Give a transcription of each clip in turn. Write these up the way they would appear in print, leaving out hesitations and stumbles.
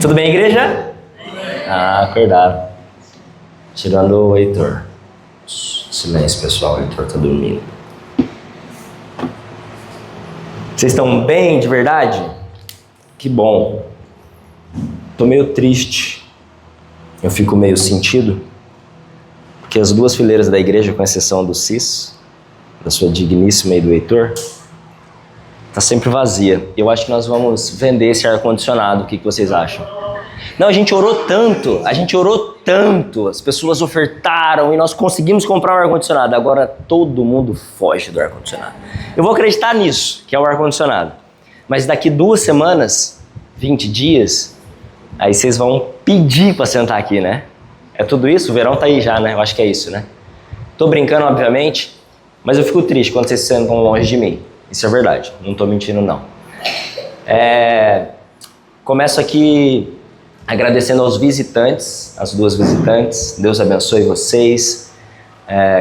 Tudo bem, igreja? Ah, acordaram. Tirando o Heitor. Silêncio, pessoal, o Heitor tá dormindo. Vocês estão bem, de verdade? Que bom. Tô meio triste. Eu fico meio sentido. Porque as duas fileiras da igreja, com exceção do Cis, da sua digníssima e do Heitor, tá sempre vazia. Eu acho que nós vamos vender esse ar-condicionado. O que vocês acham? Não, a gente orou tanto, as pessoas ofertaram e nós conseguimos comprar o ar-condicionado. Agora todo mundo foge do ar-condicionado. Eu vou acreditar nisso, que é o ar-condicionado. Mas daqui 2 semanas, 20 dias, aí vocês vão pedir para sentar aqui, né? É tudo isso? O verão tá aí já, né? Eu acho que é isso, né? Tô brincando, obviamente, mas eu fico triste quando vocês sentam longe de mim. Isso é verdade, não tô mentindo, não. Começo aqui agradecendo aos visitantes, as 2 visitantes. Deus abençoe vocês,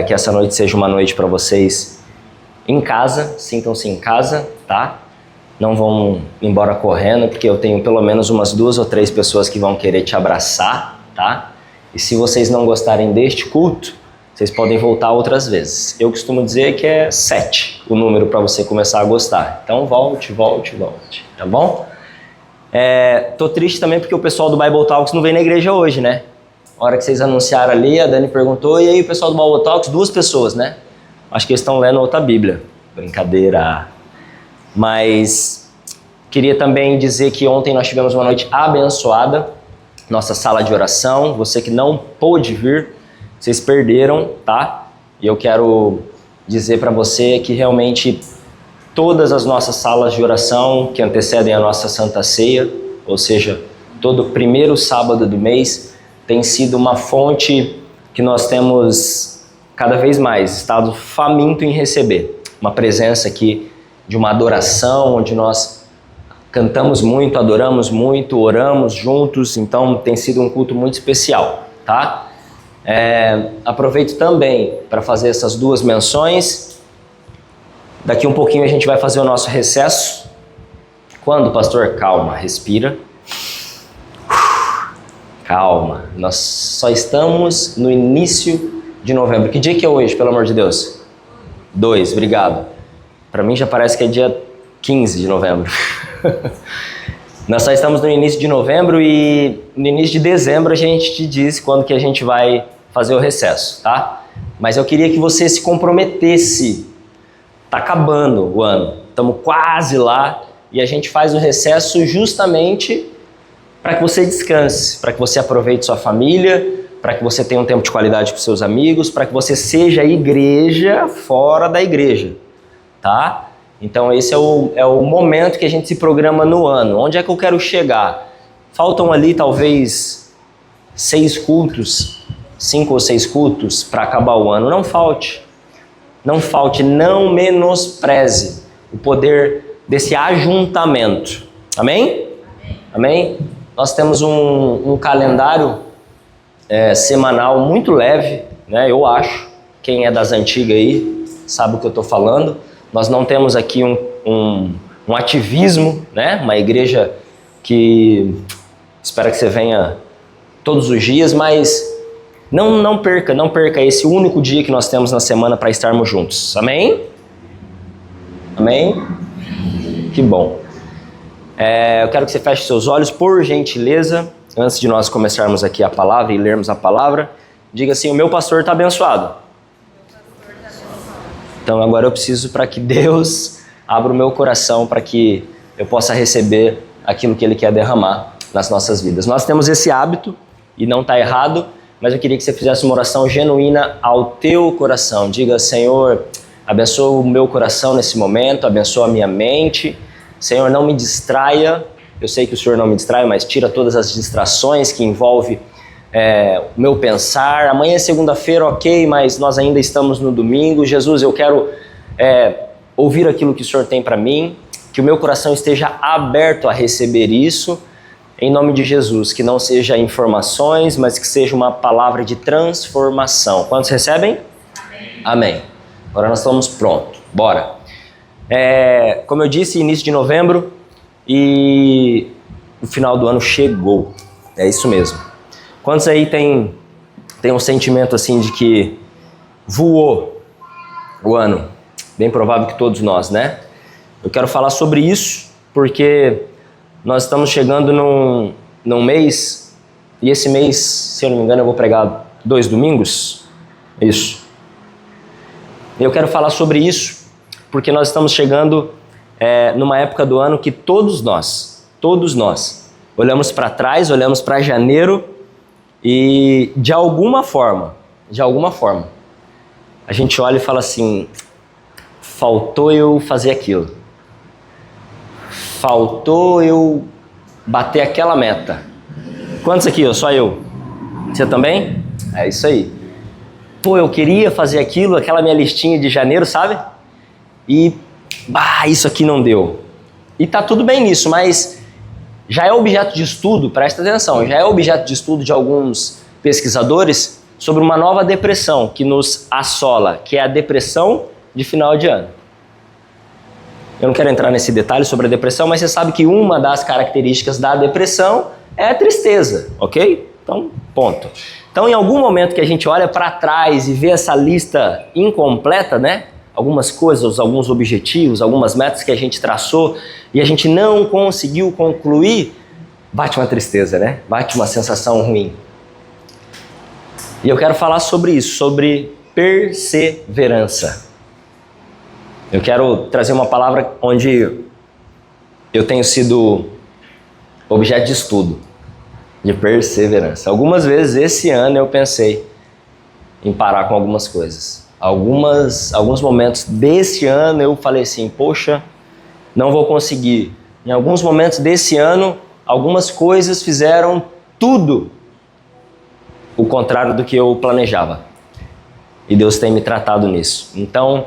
que essa noite seja uma noite para vocês em casa, sintam-se em casa, tá? Não vão embora correndo, porque eu tenho pelo menos umas 2 ou 3 pessoas que vão querer te abraçar, tá? E se vocês não gostarem deste culto, vocês podem voltar outras vezes. Eu costumo dizer que é 7 o número para você começar a gostar. Então volte, tá bom? Tô triste também porque o pessoal do Bible Talks não veio na igreja hoje, né? A hora que vocês anunciaram ali, a Dani perguntou, e aí o pessoal do Bible Talks? 2 pessoas, né? Acho que eles estão lendo outra Bíblia. Brincadeira. Mas queria também dizer que ontem nós tivemos uma noite abençoada, nossa sala de oração. Você que não pôde vir, vocês perderam, tá? E eu quero dizer para você que realmente todas as nossas salas de oração que antecedem a nossa Santa Ceia, ou seja, todo primeiro sábado do mês, tem sido uma fonte que nós temos cada vez mais estado faminto em receber. Uma presença aqui de uma adoração, onde nós cantamos muito, adoramos muito, oramos juntos, então tem sido um culto muito especial, tá? Aproveito também para fazer essas 2 menções. Daqui um pouquinho a gente vai fazer o nosso recesso. Quando, pastor? Calma, respira. Calma, nós só estamos no início de novembro. Que dia que é hoje, pelo amor de Deus? 2, obrigado. Para mim já parece que é dia 15 de novembro. Nós só estamos no início de novembro e no início de dezembro a gente te diz quando que a gente vai fazer o recesso, tá? Mas eu queria que você se comprometesse. Tá acabando o ano, estamos quase lá e a gente faz o recesso justamente para que você descanse, para que você aproveite sua família, para que você tenha um tempo de qualidade com seus amigos, para que você seja igreja fora da igreja, tá? Então esse é o momento que a gente se programa no ano. Onde é que eu quero chegar? Faltam ali talvez 6 cultos, 5 ou 6 cultos para acabar o ano. Não falte, não menospreze o poder desse ajuntamento. Amém? Amém? Nós temos um calendário semanal muito leve, né? Eu acho. Quem é das antigas aí sabe o que eu estou falando. Nós não temos aqui um ativismo, né? Uma igreja que espera que você venha todos os dias, mas não perca esse único dia que nós temos na semana para estarmos juntos. Amém? Amém? Que bom. Eu quero que você feche seus olhos, por gentileza, antes de nós começarmos aqui a palavra e lermos a palavra. Diga assim: o meu pastor está abençoado. Então agora eu preciso para que Deus abra o meu coração para que eu possa receber aquilo que Ele quer derramar nas nossas vidas. Nós temos esse hábito e não está errado, mas eu queria que você fizesse uma oração genuína ao teu coração. Diga: Senhor, abençoa o meu coração nesse momento, abençoa a minha mente. Senhor, não me distraia. Eu sei que o Senhor não me distrai, mas tira todas as distrações que envolvem o meu pensar. Amanhã é segunda-feira, ok, mas nós ainda estamos no domingo. Jesus, eu quero ouvir aquilo que o Senhor tem para mim, que o meu coração esteja aberto a receber isso, em nome de Jesus, que não seja informações, mas que seja uma palavra de transformação. Quantos recebem? Amém. Agora nós estamos prontos, bora. Como eu disse, início de novembro, e o final do ano chegou. É isso mesmo. Quantos aí tem um sentimento assim de que voou o ano? Bem provável que todos nós, né? Eu quero falar sobre isso porque nós estamos chegando num mês, e esse mês, se eu não me engano, eu vou pregar 2 domingos. Isso. Eu quero falar sobre isso porque nós estamos chegando numa época do ano que todos nós, olhamos para trás, olhamos para janeiro e de alguma forma, a gente olha e fala assim, faltou eu fazer aquilo, faltou eu bater aquela meta. Quantos aqui? Só eu. Você também? É isso aí. Pô, eu queria fazer aquilo, aquela minha listinha de janeiro, sabe? E, isso aqui não deu. E tá tudo bem nisso, mas já é objeto de estudo, presta atenção, já é objeto de estudo de alguns pesquisadores sobre uma nova depressão que nos assola, que é a depressão de final de ano. Eu não quero entrar nesse detalhe sobre a depressão, mas você sabe que uma das características da depressão é a tristeza, ok? Então, ponto. Então, em algum momento que a gente olha para trás e vê essa lista incompleta, né? Algumas coisas, alguns objetivos, algumas metas que a gente traçou e a gente não conseguiu concluir, bate uma tristeza, né? Bate uma sensação ruim. E eu quero falar sobre isso, sobre perseverança. Eu quero trazer uma palavra onde eu tenho sido objeto de estudo, de perseverança. Algumas vezes esse ano eu pensei em parar com algumas coisas. Alguns momentos desse ano eu falei assim, poxa, não vou conseguir. Em alguns momentos desse ano, algumas coisas fizeram tudo o contrário do que eu planejava. E Deus tem me tratado nisso. Então,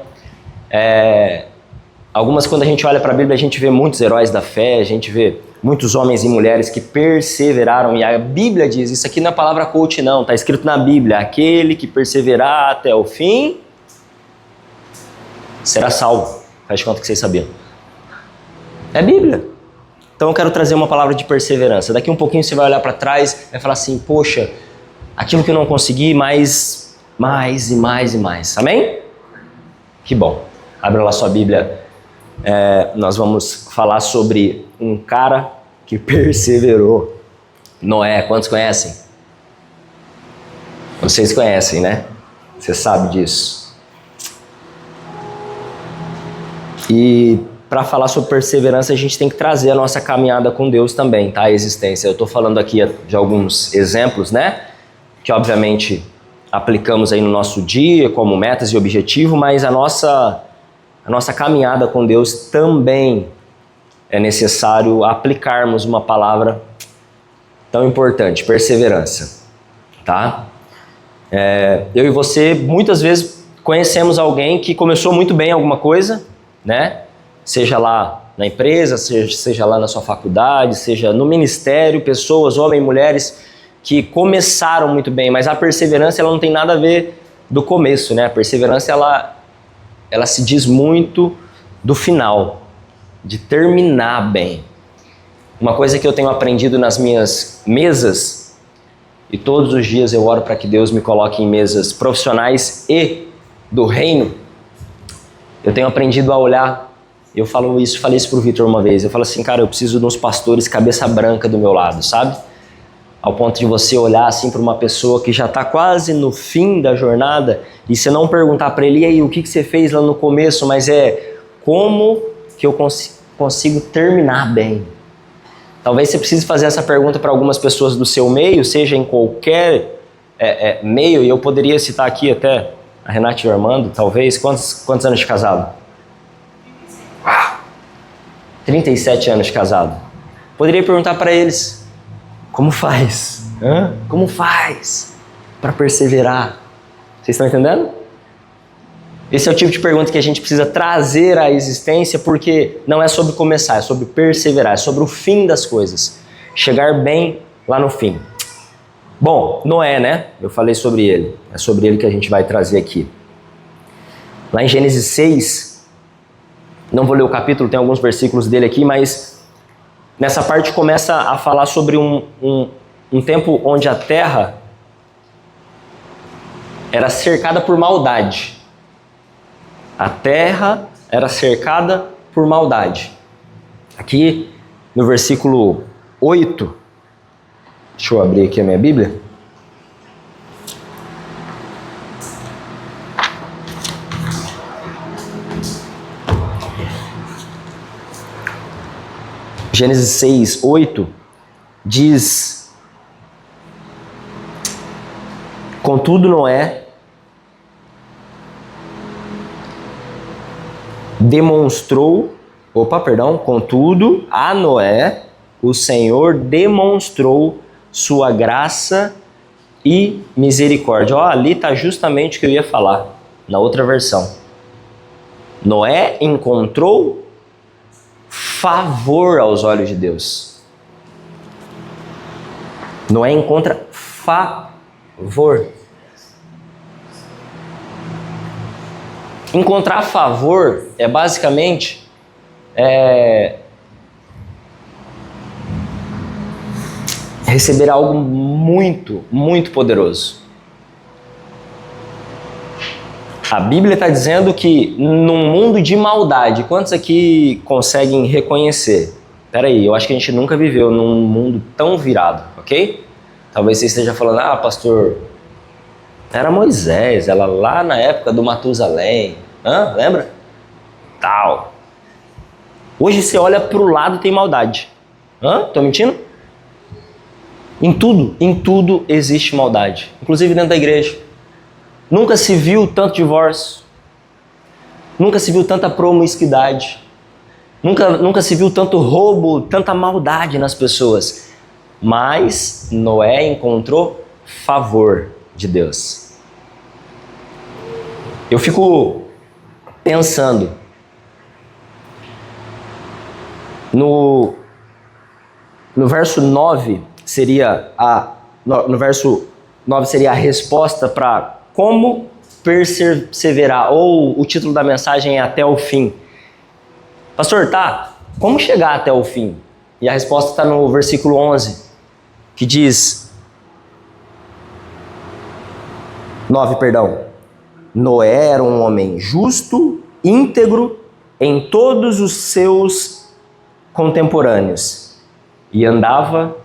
quando a gente olha para a Bíblia, a gente vê muitos heróis da fé, a gente vê muitos homens e mulheres que perseveraram, e a Bíblia diz, isso aqui não é palavra coach não, está escrito na Bíblia, aquele que perseverar até o fim, será salvo. Faz de conta que vocês sabiam. É Bíblia. Então eu quero trazer uma palavra de perseverança. Daqui um pouquinho você vai olhar para trás e vai falar assim, poxa, aquilo que eu não consegui, mais e mais. Amém? Que bom. Abra lá sua Bíblia. Nós vamos falar sobre um cara que perseverou. Noé, quantos conhecem? Vocês conhecem, né? Você sabe disso. E para falar sobre perseverança, a gente tem que trazer a nossa caminhada com Deus também, tá? A existência. Eu estou falando aqui de alguns exemplos, né? Que obviamente aplicamos aí no nosso dia como metas e objetivo, mas a nossa caminhada com Deus também é necessário aplicarmos uma palavra tão importante, perseverança, tá? Eu e você muitas vezes conhecemos alguém que começou muito bem alguma coisa, né? Seja lá na empresa, seja lá na sua faculdade, seja no ministério, pessoas, homens e mulheres que começaram muito bem, mas a perseverança ela não tem nada a ver do começo, né? A perseverança ela se diz muito do final, de terminar bem. Uma coisa que eu tenho aprendido nas minhas mesas, e todos os dias eu oro para que Deus me coloque em mesas profissionais e do reino, eu tenho aprendido a olhar, falei isso pro Vitor uma vez, eu falo assim, cara, eu preciso de uns pastores cabeça branca do meu lado, sabe? Ao ponto de você olhar assim para uma pessoa que já está quase no fim da jornada e você não perguntar para ele, e aí, o que você fez lá no começo, mas como que eu consigo terminar bem? Talvez você precise fazer essa pergunta para algumas pessoas do seu meio, seja em qualquer meio, e eu poderia citar aqui até a Renata e o Armando, talvez. Quantos anos de casado? 37 anos de casado. Poderia perguntar para eles, como faz? Como faz para perseverar? Vocês estão entendendo? Esse é o tipo de pergunta que a gente precisa trazer à existência, porque não é sobre começar, é sobre perseverar, é sobre o fim das coisas. Chegar bem lá no fim. Bom, Noé, né? Eu falei sobre ele. É sobre ele que a gente vai trazer aqui. Lá em Gênesis 6, não vou ler o capítulo, tem alguns versículos dele aqui, mas Nessa parte começa a falar sobre um tempo onde a terra era cercada por maldade. A terra era cercada por maldade. Aqui no versículo 8, deixa eu abrir aqui a minha Bíblia. Gênesis 6, 8 diz: contudo Noé contudo a Noé o Senhor demonstrou sua graça e misericórdia. Ali está justamente o que eu ia falar na outra versão. Noé encontrou favor aos olhos de Deus. Noé encontra favor. Encontrar favor é basicamente receber algo muito, muito poderoso. A Bíblia está dizendo que num mundo de maldade, quantos aqui conseguem reconhecer? Peraí, eu acho que a gente nunca viveu num mundo tão virado, ok? Talvez você esteja falando, pastor, era Moisés, ela lá na época do Matusalém, lembra? Tal. Hoje você olha para o lado e tem maldade. Tô mentindo? Em tudo existe maldade, inclusive dentro da igreja. Nunca se viu tanto divórcio, nunca se viu tanta promiscuidade, nunca se viu tanto roubo, tanta maldade nas pessoas. Mas Noé encontrou favor de Deus. Eu fico pensando no verso 9 seria no verso 9 seria a resposta para como perseverar, ou o título da mensagem é até o fim. Pastor, como chegar até o fim? E a resposta está no versículo 11, que diz, 9, perdão. Noé era um homem justo, íntegro em todos os seus contemporâneos e andava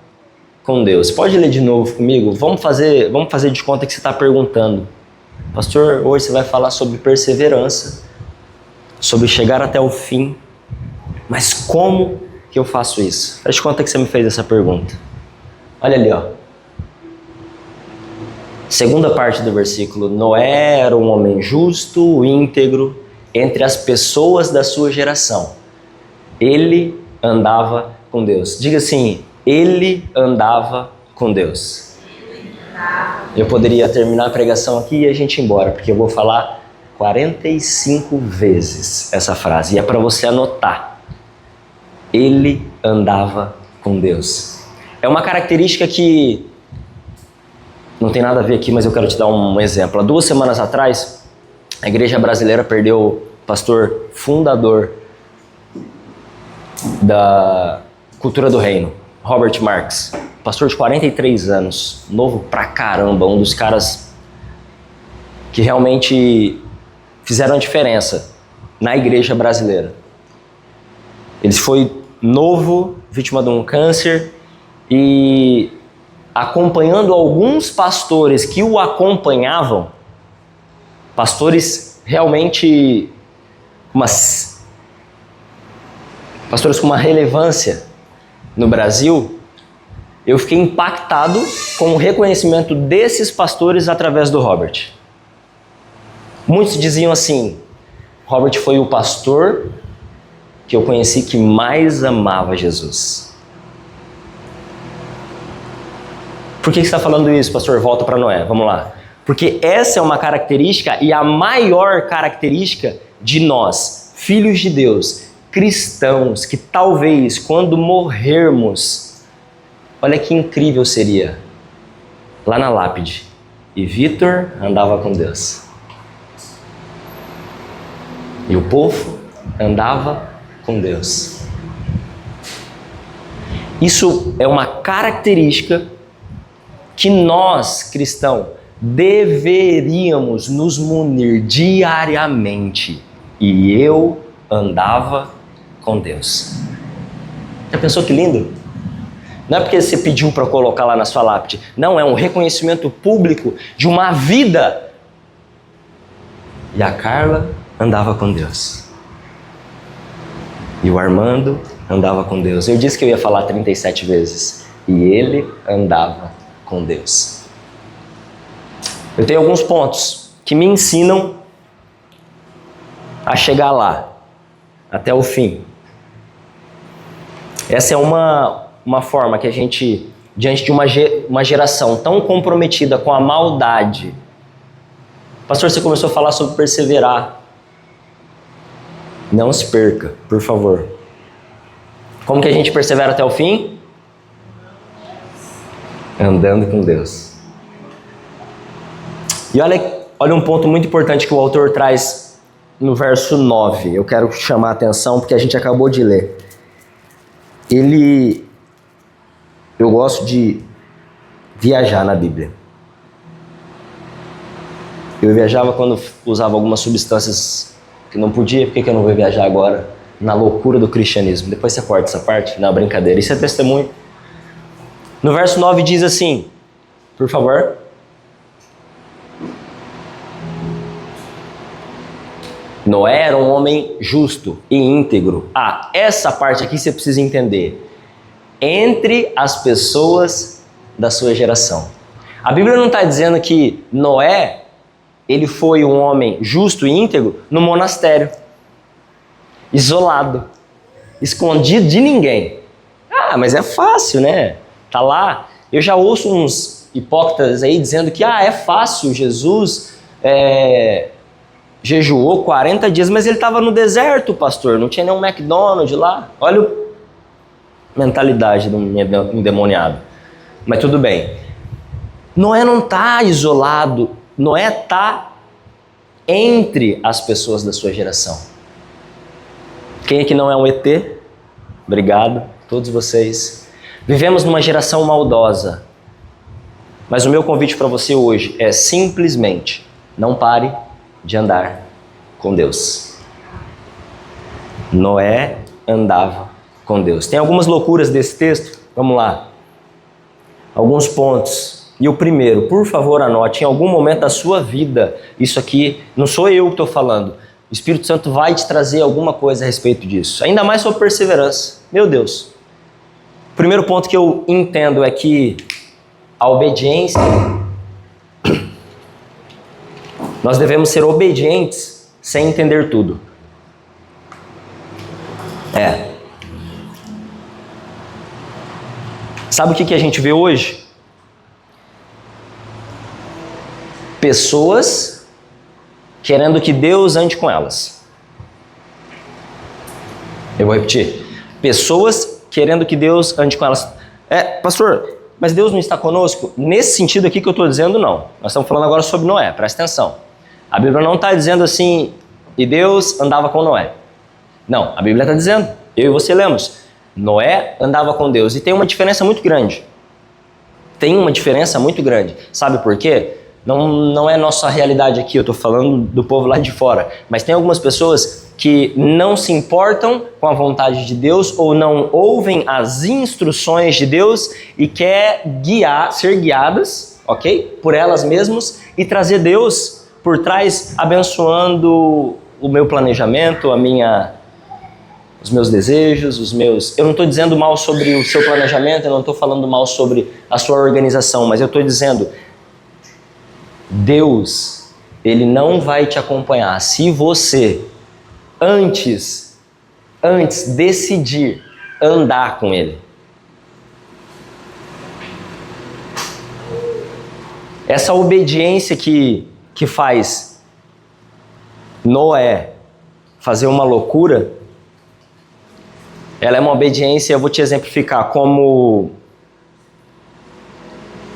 com Deus. Pode ler de novo comigo? Vamos fazer de conta que você está perguntando. Pastor, hoje você vai falar sobre perseverança, sobre chegar até o fim, mas como que eu faço isso? Faz de conta que você me fez essa pergunta. Olha ali, Segunda parte do versículo. Noé era um homem justo, íntegro, entre as pessoas da sua geração. Ele andava com Deus. Diga assim, ele andava com Deus. Eu poderia terminar a pregação aqui e a gente ir embora, porque eu vou falar 45 vezes essa frase. E é para você anotar. Ele andava com Deus. É uma característica que não tem nada a ver aqui, mas eu quero te dar um exemplo. Há 2 semanas atrás, a igreja brasileira perdeu o pastor fundador da cultura do reino, Robert Marks. Pastor de 43 anos, novo pra caramba, um dos caras que realmente fizeram a diferença na igreja brasileira. Ele foi novo, vítima de um câncer, e acompanhando alguns pastores que o acompanhavam, pastores realmente pastores com uma relevância no Brasil, eu fiquei impactado com o reconhecimento desses pastores através do Robert. Muitos diziam assim, Robert foi o pastor que eu conheci que mais amava Jesus. Por que você está falando isso, pastor? Volta para Noé, vamos lá. Porque essa é uma característica e a maior característica de nós, filhos de Deus, cristãos, que talvez quando morrermos, olha que incrível seria, lá na lápide, e Vitor andava com Deus. E o povo andava com Deus. Isso é uma característica que nós, cristãos, deveríamos nos munir diariamente. E eu andava com Deus. Já pensou que lindo? Não é porque você pediu para colocar lá na sua lápide. Não, é um reconhecimento público de uma vida. E a Carla andava com Deus. E o Armando andava com Deus. Eu disse que eu ia falar 37 vezes. E ele andava com Deus. Eu tenho alguns pontos que me ensinam a chegar lá, até o fim. Essa é uma forma que a gente, diante de uma geração tão comprometida com a maldade. Pastor, você começou a falar sobre perseverar. Não se perca, por favor. Como que a gente persevera até o fim? Andando com Deus. E olha um ponto muito importante que o autor traz no verso 9. Eu quero chamar a atenção porque a gente acabou de ler. Eu gosto de viajar na Bíblia. Eu viajava quando usava algumas substâncias que não podia. Por que eu não vou viajar agora? Na loucura do cristianismo. Depois você corta essa parte. Não, brincadeira. Isso é testemunho. No verso 9 diz assim, por favor. Noé era um homem justo e íntegro. Essa parte aqui você precisa entender. Entre as pessoas da sua geração. A Bíblia não está dizendo que Noé, ele foi um homem justo e íntegro no monastério. Isolado. Escondido de ninguém. Mas é fácil, né? Tá lá. Eu já ouço uns hipócritas aí dizendo que é fácil, Jesus jejuou 40 dias, mas ele estava no deserto, pastor, não tinha nenhum McDonald's lá. Olha a mentalidade do endemoniado. Mas tudo bem. Noé não está isolado, Noé está entre as pessoas da sua geração. Quem aqui não é um ET? Obrigado, todos vocês. Vivemos numa geração maldosa. Mas o meu convite para você hoje é simplesmente não pare de andar com Deus. Noé andava com Deus. Tem algumas loucuras desse texto? Vamos lá. Alguns pontos. E o primeiro, por favor, anote, em algum momento da sua vida, isso aqui não sou eu que estou falando, o Espírito Santo vai te trazer alguma coisa a respeito disso. Ainda mais sobre perseverança. Meu Deus. O primeiro ponto que eu entendo é que a obediência, nós devemos ser obedientes sem entender tudo. Sabe o que a gente vê hoje? Pessoas querendo que Deus ande com elas. Eu vou repetir. Pessoas querendo que Deus ande com elas. Pastor, mas Deus não está conosco? Nesse sentido aqui que eu estou dizendo, não. Nós estamos falando agora sobre Noé, presta atenção. A Bíblia não está dizendo assim, e Deus andava com Noé. Não, a Bíblia está dizendo, eu e você lemos, Noé andava com Deus. E tem uma diferença muito grande. Tem uma diferença muito grande. Sabe por quê? Não é nossa realidade aqui, eu estou falando do povo lá de fora. Mas tem algumas pessoas que não se importam com a vontade de Deus ou não ouvem as instruções de Deus e quer ser guiadas, ok? Por elas mesmas e trazer Deus por trás, abençoando o meu planejamento, os meus desejos, Eu não estou dizendo mal sobre o seu planejamento, eu não estou falando mal sobre a sua organização, mas eu estou dizendo, Deus, Ele não vai te acompanhar se você, antes decidir andar com Ele. Essa obediência que faz Noé fazer uma loucura, ela é uma obediência, eu vou te exemplificar, como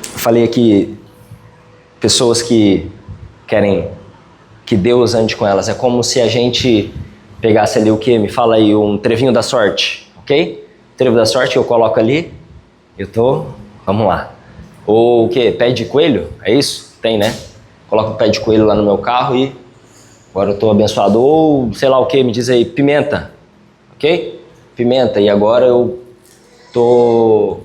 eu falei aqui, pessoas que querem que Deus ande com elas, é como se a gente pegasse ali o quê? Me fala aí, um trevinho da sorte, ok? Trevo da sorte eu coloco ali Vamos lá. Ou o quê? Pé de coelho? É isso? Tem, né? Coloco o pé de coelho lá no meu carro e agora eu tô abençoado. Ou sei lá o que, me diz aí, pimenta. Ok? Pimenta. E agora eu tô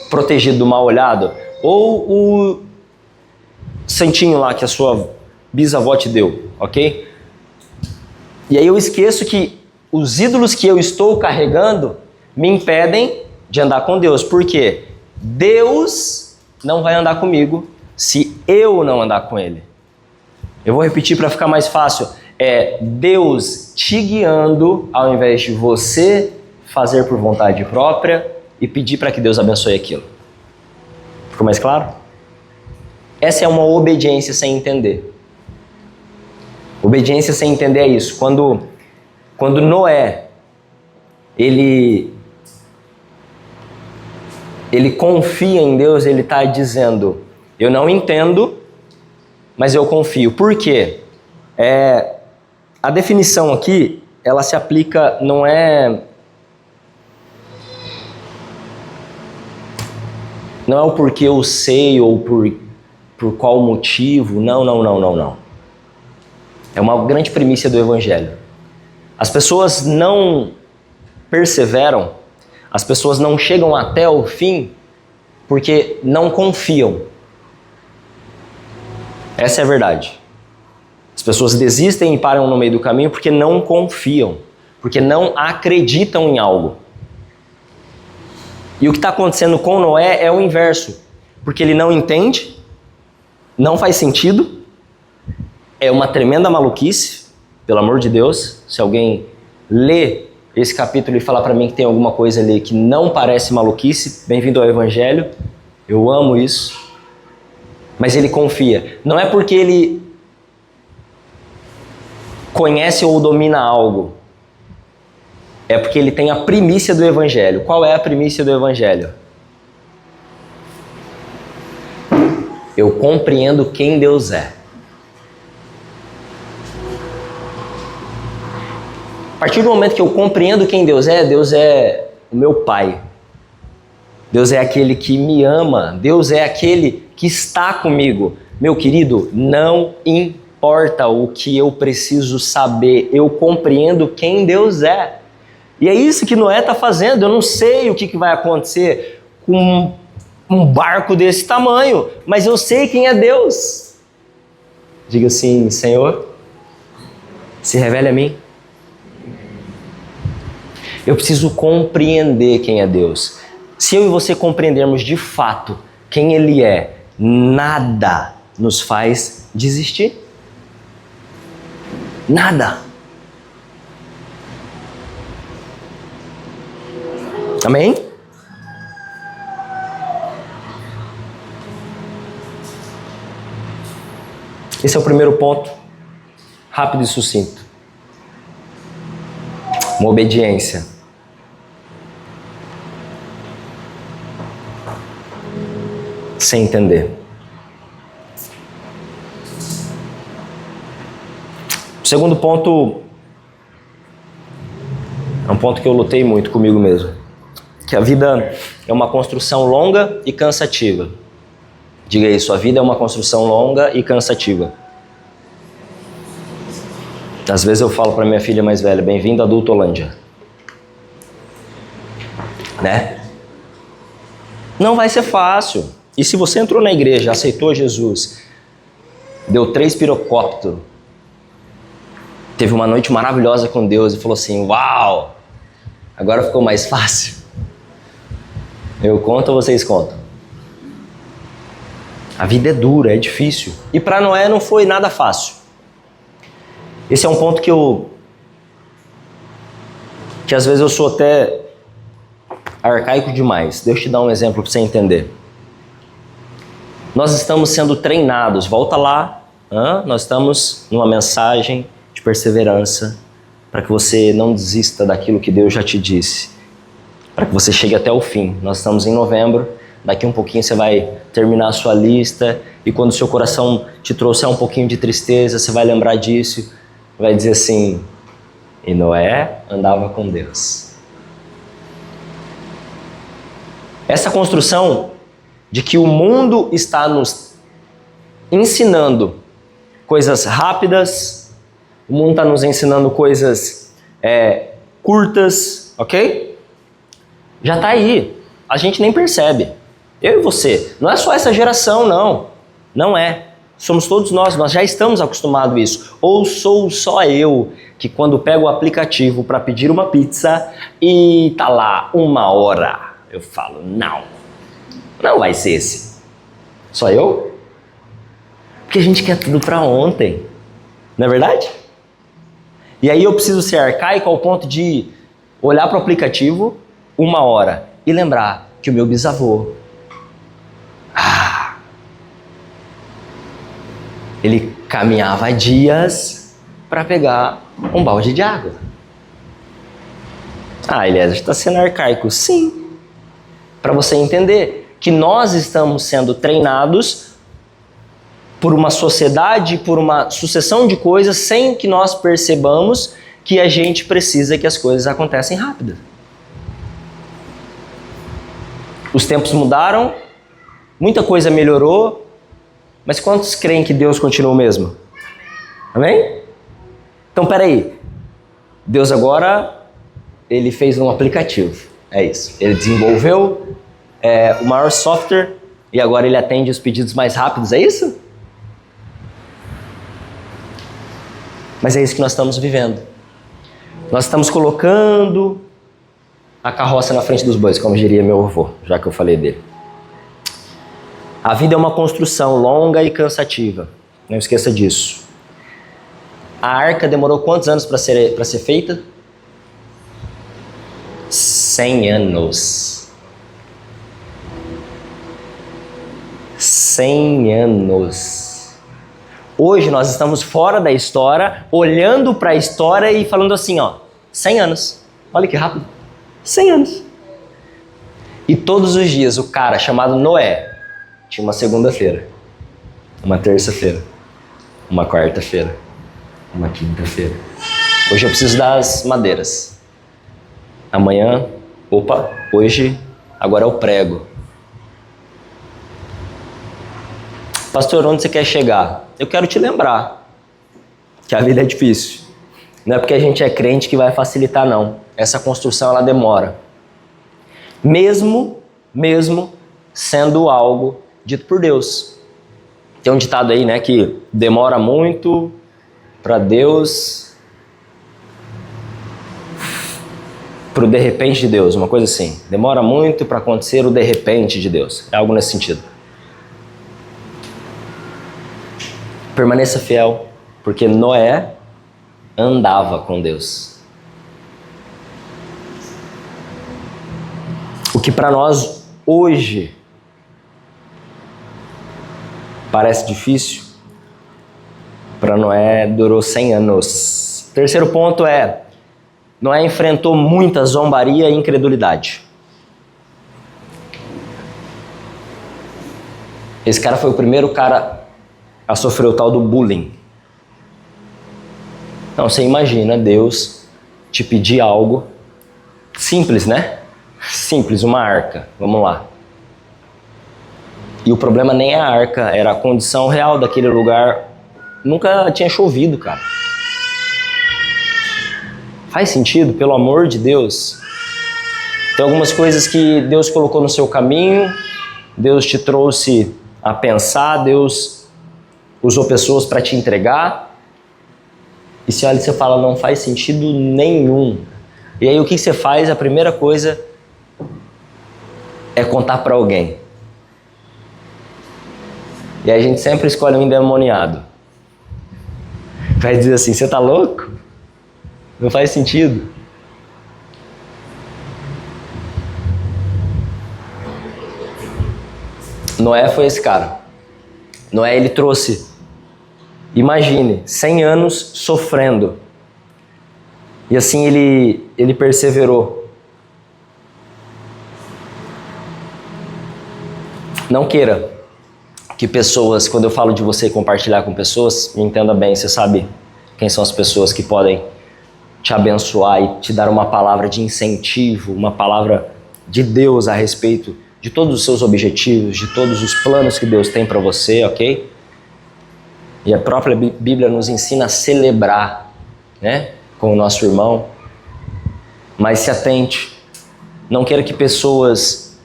protegido do mal olhado. Ou o santinho lá que a sua bisavó te deu. Ok? E aí eu esqueço que os ídolos que eu estou carregando me impedem de andar com Deus. Por quê? Deus não vai andar comigo se eu não andar com Ele. Eu vou repetir para ficar mais fácil. É Deus te guiando ao invés de você fazer por vontade própria e pedir para que Deus abençoe aquilo. Ficou mais claro? Essa é uma obediência sem entender. Obediência sem entender é isso. Quando Noé, ele confia em Deus, ele está dizendo, eu não entendo, mas eu confio. Por quê? A definição aqui, ela se aplica, não é o porquê eu sei ou por qual motivo, não. É uma grande primícia do Evangelho. As pessoas não perseveram, as pessoas não chegam até o fim porque não confiam. Essa é a verdade. As pessoas desistem e param no meio do caminho porque não confiam, porque não acreditam em algo. E o que está acontecendo com Noé é o inverso, porque ele não entende, não faz sentido, é uma tremenda maluquice, pelo amor de Deus. Se alguém lê esse capítulo e falar para mim que tem alguma coisa ali que não parece maluquice, bem-vindo ao Evangelho, eu amo isso. Mas ele confia. Não é porque ele conhece ou domina algo, é porque ele tem a primícia do Evangelho. Qual é a primícia do Evangelho? Eu compreendo quem Deus é. A partir do momento que eu compreendo quem Deus é o meu Pai. Deus é aquele que me ama. Deus é aquele que está comigo. Meu querido, não importa o que eu preciso saber. Eu compreendo quem Deus é. E é isso que Noé está fazendo. Eu não sei o que vai acontecer com um barco desse tamanho, mas eu sei quem é Deus. Diga assim, Senhor, se revele a mim. Eu preciso compreender quem é Deus. Se eu e você compreendermos de fato quem Ele é, nada nos faz desistir. Nada. Amém? Esse é o primeiro ponto, rápido e sucinto. Uma obediência. Sem entender. O segundo ponto é um ponto que eu lutei muito comigo mesmo. Que a vida é uma construção longa e cansativa. Diga isso, a vida é uma construção longa e cansativa. Às vezes eu falo para minha filha mais velha, bem-vindo à Adultolândia. Né? Não vai ser fácil. E se você entrou na igreja, aceitou Jesus, deu 3 pirocópteros, teve uma noite maravilhosa com Deus e falou assim, uau, agora ficou mais fácil. Eu conto ou vocês contam? A vida é dura, é difícil. E para Noé não foi nada fácil. Esse é um ponto que às vezes eu sou até arcaico demais. Deixa eu te dar um exemplo para você entender. Nós estamos sendo treinados, volta lá, nós estamos numa mensagem de perseverança para que você não desista daquilo que Deus já te disse, para que você chegue até o fim. Nós estamos em novembro, daqui um pouquinho você vai terminar a sua lista e quando o seu coração te trouxer um pouquinho de tristeza, você vai lembrar disso, vai dizer assim, e Noé andava com Deus. Essa construção de que o mundo está nos ensinando coisas rápidas, o mundo está nos ensinando coisas curtas, ok? Já está aí, a gente nem percebe. Eu e você, não é só essa geração, não é. Somos todos nós já estamos acostumados a isso. Ou sou só eu que quando pego o aplicativo para pedir uma pizza e tá lá 1 hora, eu falo, não vai ser esse. Só eu? Porque a gente quer tudo para ontem, não é verdade? E aí eu preciso ser arcaico ao ponto de olhar para o aplicativo 1 hora e lembrar que o meu bisavô, ele caminhava dias para pegar um balde de água. Eliezer, está sendo arcaico. Sim. Para você entender que nós estamos sendo treinados por uma sociedade, por uma sucessão de coisas, sem que nós percebamos que a gente precisa que as coisas acontecem rápido. Os tempos mudaram, muita coisa melhorou, mas quantos creem que Deus continua o mesmo? Amém? Então, peraí. Deus agora, ele fez um aplicativo. É isso. Ele desenvolveu o maior software e agora ele atende os pedidos mais rápidos. É isso? Mas é isso que nós estamos vivendo. Nós estamos colocando a carroça na frente dos bois, como diria meu avô, já que eu falei dele. A vida é uma construção longa e cansativa. Não esqueça disso. A arca demorou quantos anos para ser feita? 100 anos. 100 anos. Hoje nós estamos fora da história, olhando para a história e falando assim, 100 anos. Olha que rápido. 100 anos. E todos os dias o cara chamado Noé tinha uma segunda-feira, uma terça-feira, uma quarta-feira, uma quinta-feira. Hoje eu preciso das madeiras. Amanhã, hoje, agora eu prego. Pastor, onde você quer chegar? Eu quero te lembrar que a vida é difícil. Não é porque a gente é crente que vai facilitar, não. Essa construção, ela demora. Mesmo sendo algo dito por Deus. Tem um ditado aí, que demora muito para Deus, para o de repente de Deus, uma coisa assim. Demora muito para acontecer o de repente de Deus. É algo nesse sentido. Permaneça fiel, porque Noé andava com Deus. O que para nós hoje parece difícil, para Noé durou 100 anos. Terceiro ponto Noé enfrentou muita zombaria e incredulidade. Esse cara foi o primeiro cara a sofrer o tal do bullying. Não, você imagina Deus te pedir algo simples, né? Simples, uma arca, vamos lá. E o problema nem é a arca, era a condição real daquele lugar. Nunca tinha chovido, cara. Faz sentido? Pelo amor de Deus. Tem algumas coisas que Deus colocou no seu caminho, Deus te trouxe a pensar, Deus usou pessoas para te entregar. E você olha e você fala, não faz sentido nenhum. E aí o que você faz? A primeira coisa é contar para alguém. E aí a gente sempre escolhe um endemoniado. Vai dizer assim, você tá louco? Não faz sentido. Noé foi esse cara. Noé, ele trouxe, imagine, 100 anos sofrendo. E assim ele perseverou. Não queira que pessoas, quando eu falo de você compartilhar com pessoas, me entenda bem, você sabe quem são as pessoas que podem te abençoar e te dar uma palavra de incentivo, uma palavra de Deus a respeito de todos os seus objetivos, de todos os planos que Deus tem para você, ok? E a própria Bíblia nos ensina a celebrar, né, com o nosso irmão. Mas se atente, não queira que pessoas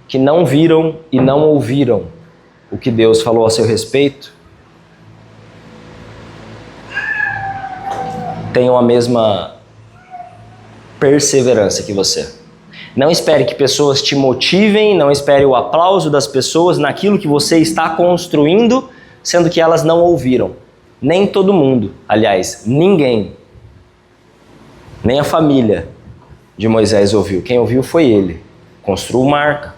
que não viram e não ouviram o que Deus falou a seu respeito tenham a mesma perseverança que você. Não espere que pessoas te motivem, não espere o aplauso das pessoas naquilo que você está construindo, sendo que elas não ouviram. Nem todo mundo, aliás, ninguém, nem a família de Moisés ouviu. Quem ouviu foi ele. Construiu uma arca.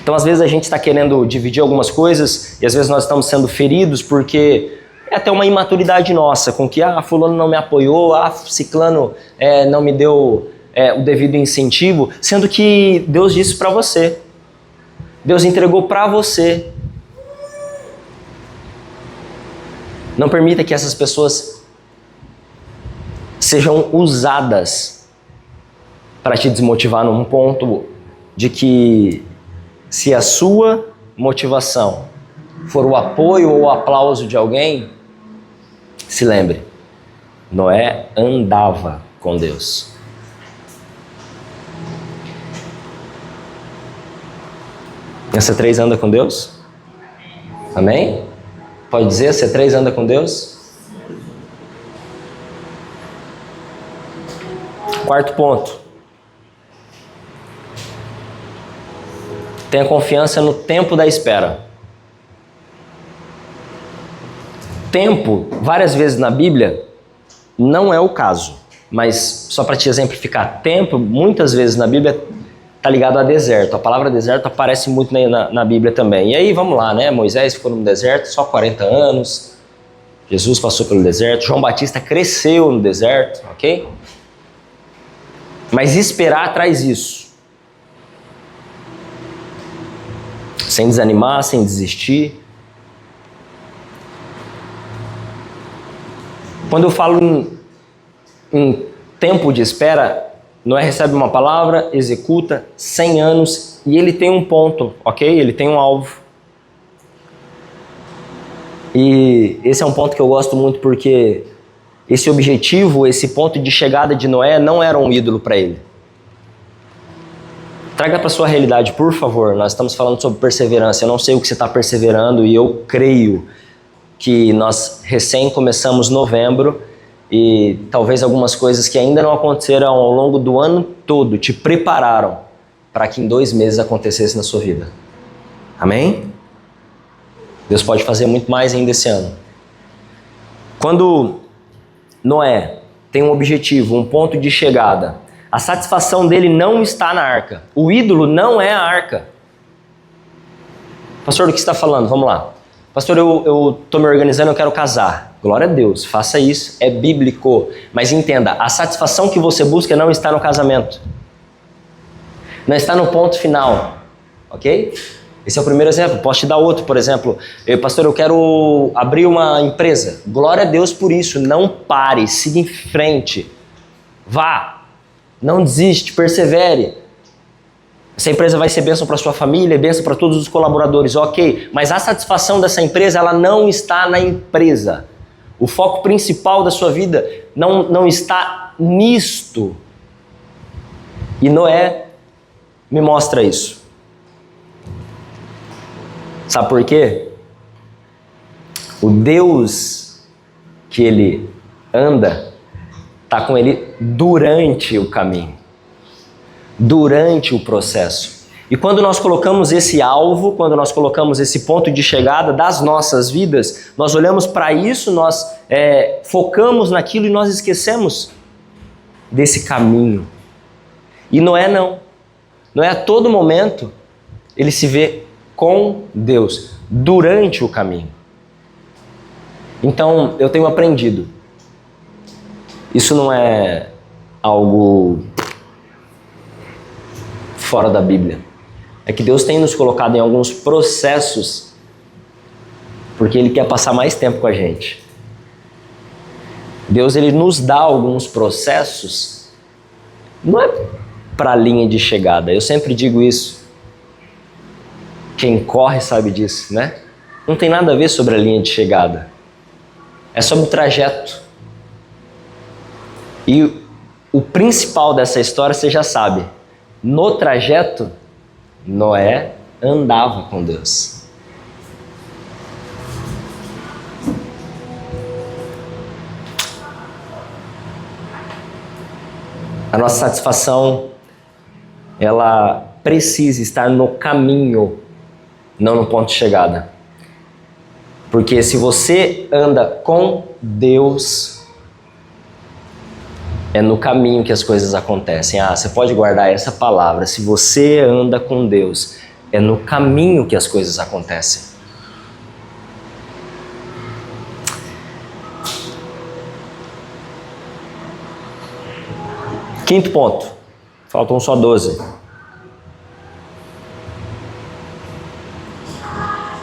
Então, às vezes a gente está querendo dividir algumas coisas e às vezes nós estamos sendo feridos porque é até uma imaturidade nossa, com que fulano não me apoiou, ciclano não me deu o devido incentivo, sendo que Deus disse para você. Deus entregou para você. Não permita que essas pessoas sejam usadas para te desmotivar num ponto de que se a sua motivação for o apoio ou o aplauso de alguém, se lembre, Noé andava com Deus. A C3 anda com Deus? Amém? Pode dizer, a C3 anda com Deus? Quarto ponto. Tenha confiança no tempo da espera. Tempo, várias vezes na Bíblia, não é o caso. Mas, só para te exemplificar, tempo, muitas vezes na Bíblia, está ligado a deserto. A palavra deserto aparece muito na Bíblia também. E aí, vamos lá, né? Moisés ficou no deserto só 40 anos. Jesus passou pelo deserto. João Batista cresceu no deserto, ok? Mas esperar traz isso. Sem desanimar, sem desistir. Quando eu falo em tempo de espera, Noé recebe uma palavra, executa 100 anos e ele tem um ponto, ok? Ele tem um alvo. E esse é um ponto que eu gosto muito porque esse objetivo, esse ponto de chegada de Noé não era um ídolo para ele. Traga para sua realidade, por favor. Nós estamos falando sobre perseverança. Eu não sei o que você está perseverando e eu creio que nós recém começamos novembro e talvez algumas coisas que ainda não aconteceram ao longo do ano todo te prepararam para que em 2 meses acontecesse na sua vida. Amém? Deus pode fazer muito mais ainda esse ano. Quando Noé tem um objetivo, um ponto de chegada, a satisfação dele não está na arca. O ídolo não é a arca. Pastor, do que você está falando? Vamos lá. Pastor, eu estou me organizando, eu quero casar. Glória a Deus, faça isso, é bíblico. Mas entenda, a satisfação que você busca não está no casamento. Não está no ponto final, ok? Esse é o primeiro exemplo. Posso te dar outro, por exemplo. Pastor, eu quero abrir uma empresa. Glória a Deus por isso. Não pare, siga em frente. Vá, não desiste, persevere. Essa empresa vai ser bênção para sua família, bênção para todos os colaboradores, ok. Mas a satisfação dessa empresa, ela não está na empresa. O foco principal da sua vida não está nisto. E Noé me mostra isso. Sabe por quê? O Deus que ele anda está com ele durante o caminho, durante o processo. E quando nós colocamos esse alvo, quando nós colocamos esse ponto de chegada das nossas vidas, nós olhamos para isso, nós focamos naquilo e nós esquecemos desse caminho. E Noé não. Noé a todo momento, ele se vê com Deus, durante o caminho. Então, eu tenho aprendido. Isso não é algo fora da Bíblia. É que Deus tem nos colocado em alguns processos porque Ele quer passar mais tempo com a gente. Deus, Ele nos dá alguns processos, não é para a linha de chegada. Eu sempre digo isso. Quem corre sabe disso, né? Não tem nada a ver sobre a linha de chegada. É sobre o trajeto. E o principal dessa história você já sabe. No trajeto, Noé andava com Deus. A nossa satisfação, ela precisa estar no caminho, não no ponto de chegada. Porque se você anda com Deus, é no caminho que as coisas acontecem. Você pode guardar essa palavra. Se você anda com Deus, é no caminho que as coisas acontecem. Quinto ponto. Faltam só 12.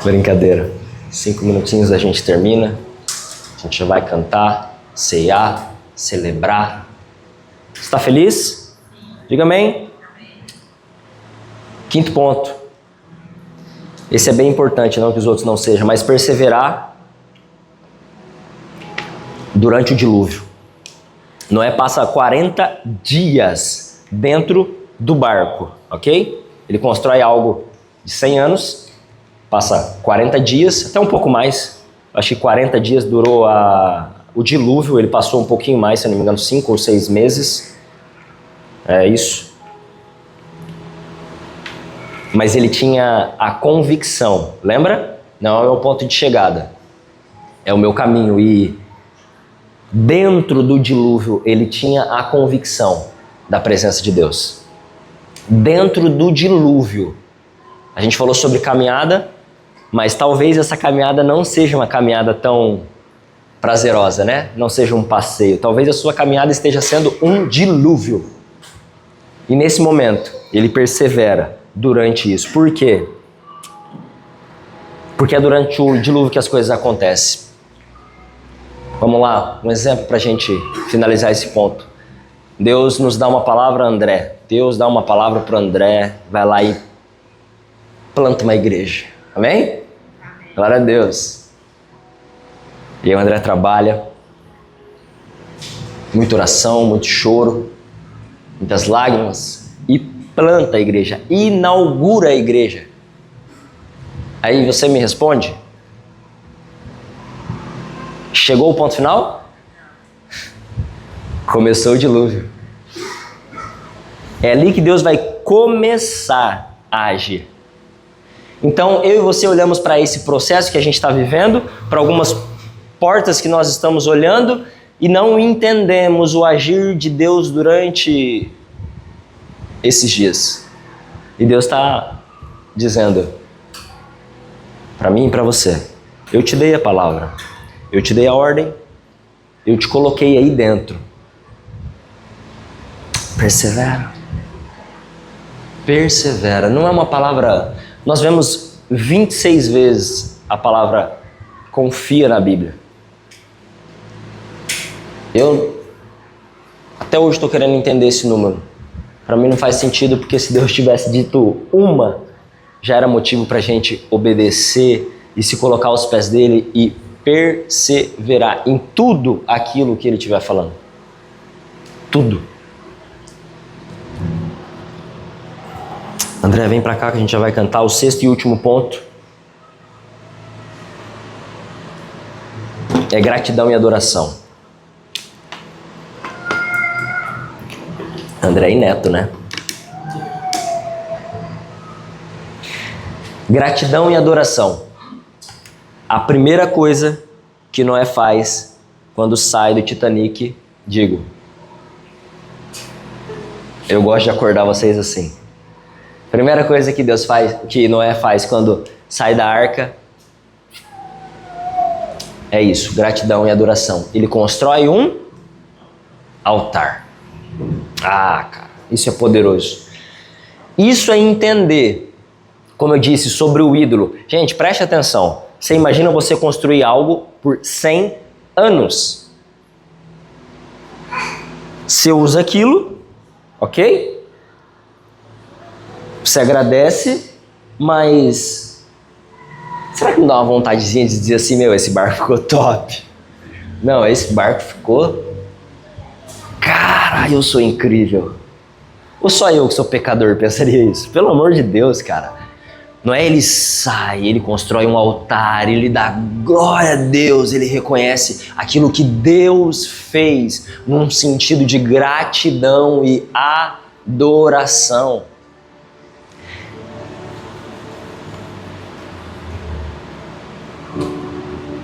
Brincadeira. 5 minutinhos a gente termina. A gente já vai cantar, ceiar, celebrar. Está feliz? Diga amém. Quinto ponto. Esse é bem importante, não que os outros não sejam, mas perseverar durante o dilúvio. Noé passa 40 dias dentro do barco, ok? Ele constrói algo de 100 anos, passa 40 dias, até um pouco mais. Acho que 40 dias durou o dilúvio, ele passou um pouquinho mais, se não me engano, 5 ou 6 meses. É isso. Mas ele tinha a convicção, lembra? Não é o ponto de chegada, é o meu caminho. E dentro do dilúvio ele tinha a convicção da presença de Deus. Dentro do dilúvio. A gente falou sobre caminhada, mas talvez essa caminhada não seja uma caminhada tão prazerosa, né? Não seja um passeio. Talvez a sua caminhada esteja sendo um dilúvio. E nesse momento, ele persevera durante isso. Por quê? Porque é durante o dilúvio que as coisas acontecem. Vamos lá, um exemplo para a gente finalizar esse ponto. Deus nos dá uma palavra a André. Deus dá uma palavra para o André. Vai lá e planta uma igreja. Amém? Glória a Deus. E aí o André trabalha. Muita oração, muito choro, muitas lágrimas. E planta a igreja. Inaugura a igreja. Aí você me responde? Chegou o ponto final? Começou o dilúvio. É ali que Deus vai começar a agir. Então, eu e você olhamos para esse processo que a gente está vivendo, para algumas portas que nós estamos olhando e não entendemos o agir de Deus durante esses dias. E Deus está dizendo para mim e para você: eu te dei a palavra, eu te dei a ordem, eu te coloquei aí dentro. Persevera. Persevera. Não é uma palavra... Nós vemos 26 vezes a palavra confia na Bíblia. Eu até hoje estou querendo entender esse número. Para mim não faz sentido, porque se Deus tivesse dito uma, já era motivo para a gente obedecer e se colocar aos pés dele e perseverar em tudo aquilo que ele estiver falando. Tudo. André, vem pra cá que a gente já vai cantar o sexto e último ponto. É gratidão e adoração. André e Neto, né? Gratidão e adoração. A primeira coisa que Noé faz quando sai do Titanic, digo, eu gosto de acordar vocês assim. Primeira coisa que Deus faz, que Noé faz quando sai da arca, é isso, gratidão e adoração. Ele constrói um altar. Cara, isso é poderoso. Isso é entender, como eu disse, sobre o ídolo. Gente, preste atenção. Você imagina você construir algo por 100 anos. Você usa aquilo, ok? Você agradece, mas Será que não dá uma vontadezinha de dizer assim, meu, esse barco ficou top? Não, esse barco ficou... Cara, eu sou incrível. Ou só eu que sou pecador pensaria isso? Pelo amor de Deus, cara. Não é ele sai, ele constrói um altar, ele dá glória a Deus, ele reconhece aquilo que Deus fez num sentido de gratidão e adoração.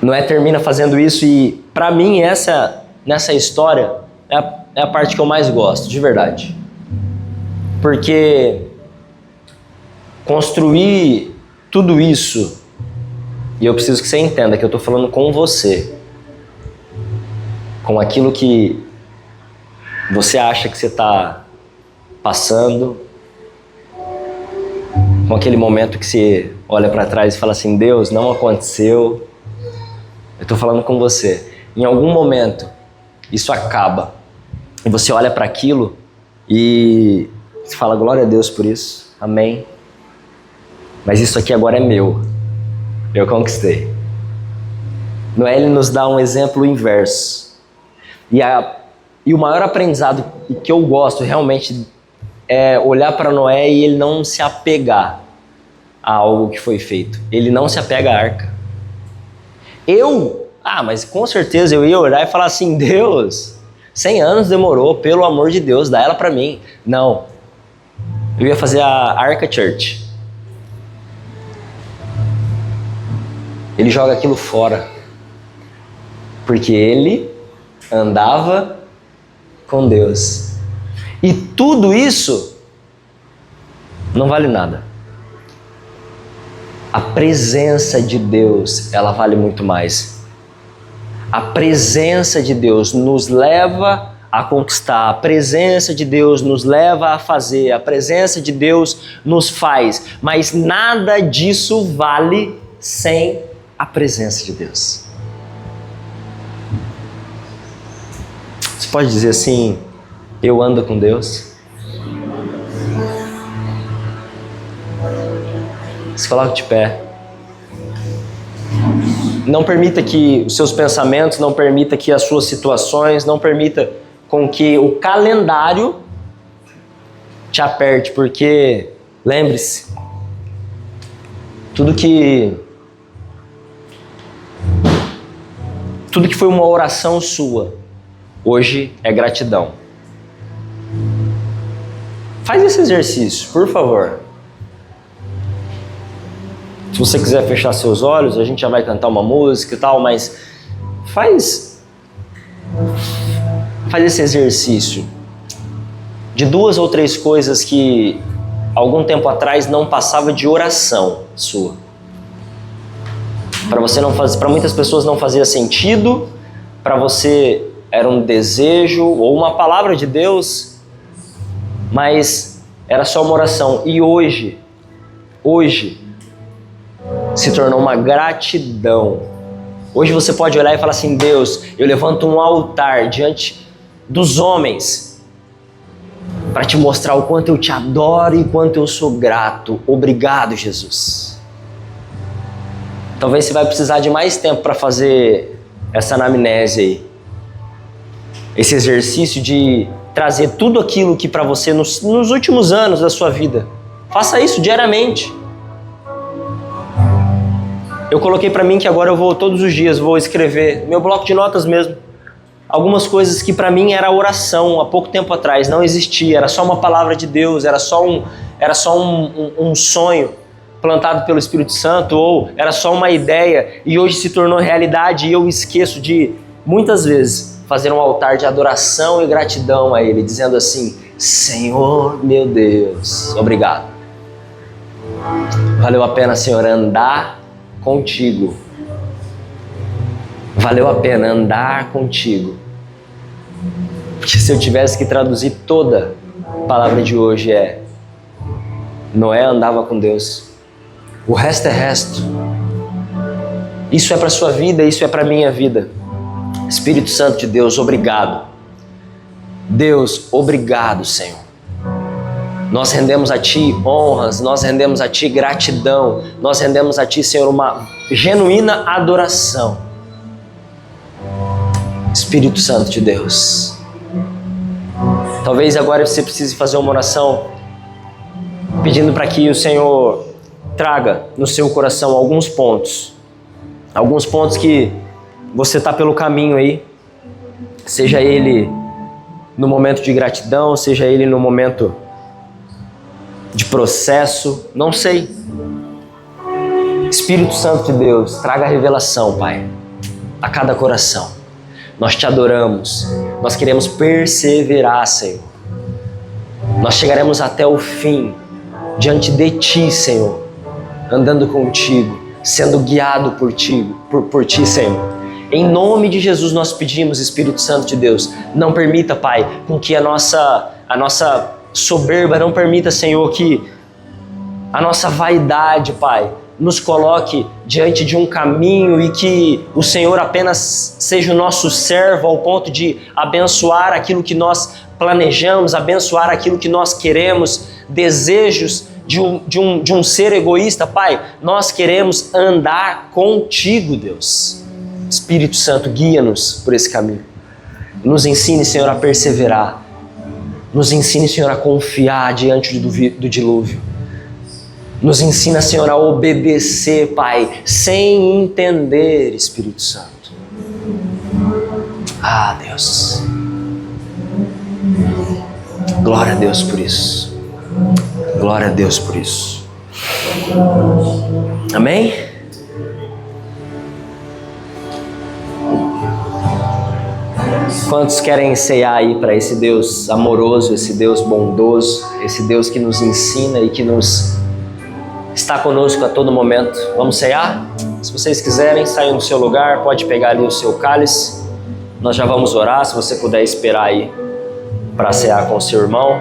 Noé termina fazendo isso e, para mim, nessa história é a parte que eu mais gosto, de verdade. Porque construir tudo isso, e eu preciso que você entenda que eu estou falando com você, com aquilo que você acha que você está passando, com aquele momento que você olha para trás e fala assim, Deus, não aconteceu. Eu estou falando com você. Em algum momento, isso acaba. E você olha para aquilo e você fala, glória a Deus por isso. Amém. Mas isso aqui agora é meu. Eu conquistei. Noé, ele nos dá um exemplo inverso. E o maior aprendizado que eu gosto realmente é olhar para Noé e ele não se apegar a algo que foi feito. Ele não se apega à arca. Mas com certeza eu ia olhar e falar assim, Deus, 100 anos demorou, pelo amor de Deus, dá ela para mim. Não. Eu ia fazer a Arca Church. Ele joga aquilo fora. Porque ele andava com Deus. E tudo isso não vale nada. A presença de Deus, ela vale muito mais. A presença de Deus nos leva a conquistar. A presença de Deus nos leva a fazer. A presença de Deus nos faz. Mas nada disso vale sem a presença de Deus. Você pode dizer assim, eu ando com Deus? Se coloque de pé. Não permita que os seus pensamentos, não permita que as suas situações, não permita com que o calendário te aperte, porque lembre-se, tudo que foi uma oração sua, hoje é gratidão. Faz esse exercício, por favor. Se você quiser fechar seus olhos, a gente já vai cantar uma música e tal, mas faz esse exercício de 2 ou 3 coisas que algum tempo atrás não passava de oração sua. Para muitas pessoas não fazia sentido, para você era um desejo ou uma palavra de Deus, mas era só uma oração. E hoje se tornou uma gratidão. Hoje você pode olhar e falar assim, Deus, eu levanto um altar diante dos homens para te mostrar o quanto eu te adoro e quanto eu sou grato. Obrigado, Jesus. Talvez você vai precisar de mais tempo para fazer essa anamnese aí. Esse exercício de trazer tudo aquilo que para você nos últimos anos da sua vida. Faça isso diariamente. Eu coloquei para mim que agora eu vou todos os dias, vou escrever, meu bloco de notas mesmo, algumas coisas que para mim era oração há pouco tempo atrás, não existia, era só uma palavra de Deus, era só um sonho plantado pelo Espírito Santo, ou era só uma ideia e hoje se tornou realidade e eu esqueço de, muitas vezes, fazer um altar de adoração e gratidão a Ele, dizendo assim, Senhor meu Deus, obrigado. Valeu a pena, Senhor, andar contigo. Valeu a pena andar contigo. Porque se eu tivesse que traduzir toda a palavra de hoje Noé andava com Deus. O resto é resto. Isso é para a sua vida, isso é para a minha vida. Espírito Santo de Deus, obrigado. Deus, obrigado, Senhor. Nós rendemos a Ti honras, nós rendemos a Ti gratidão, nós rendemos a Ti, Senhor, uma genuína adoração. Espírito Santo de Deus, talvez agora você precise fazer uma oração pedindo para que o Senhor traga no seu coração alguns pontos que você está pelo caminho aí, seja ele no momento de gratidão, seja ele no momento de processo, não sei. Espírito Santo de Deus, traga revelação, Pai, a cada coração. Nós te adoramos, nós queremos perseverar, Senhor. Nós chegaremos até o fim, diante de Ti, Senhor, andando contigo, sendo guiado por Ti, Senhor. Em nome de Jesus nós pedimos, Espírito Santo de Deus, não permita, Pai, com que a nossa soberba, não permita, Senhor, que a nossa vaidade, Pai, nos coloque diante de um caminho e que o Senhor apenas seja o nosso servo ao ponto de abençoar aquilo que nós planejamos, abençoar aquilo que nós queremos, desejos de um ser egoísta. Pai, nós queremos andar contigo, Deus. Espírito Santo, guia-nos por esse caminho. Nos ensine, Senhor, a perseverar. Nos ensine, Senhor, a confiar diante do dilúvio. Nos ensina, Senhor, a obedecer, Pai, sem entender, Espírito Santo. Ah, Deus. Glória a Deus por isso. Glória a Deus por isso. Amém? Quantos querem ceiar aí para esse Deus amoroso, esse Deus bondoso, esse Deus que nos ensina e que nos está conosco a todo momento? Vamos ceiar? Se vocês quiserem, saiam do seu lugar, pode pegar ali o seu cálice. Nós já vamos orar, se você puder esperar aí para cear com o seu irmão.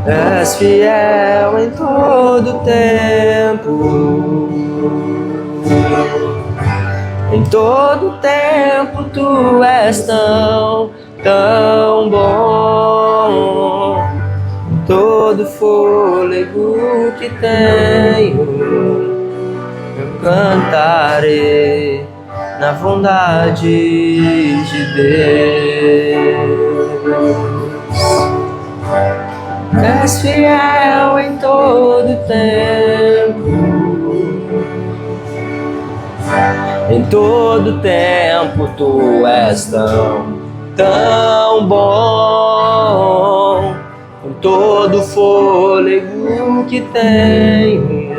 És fiel em todo tempo, em todo tempo tu és tão bom. Todo fôlego que tenho, eu cantarei na bondade de Deus. És fiel em todo tempo, em todo tempo tu és tão bom. Com todo fôlego que tenho,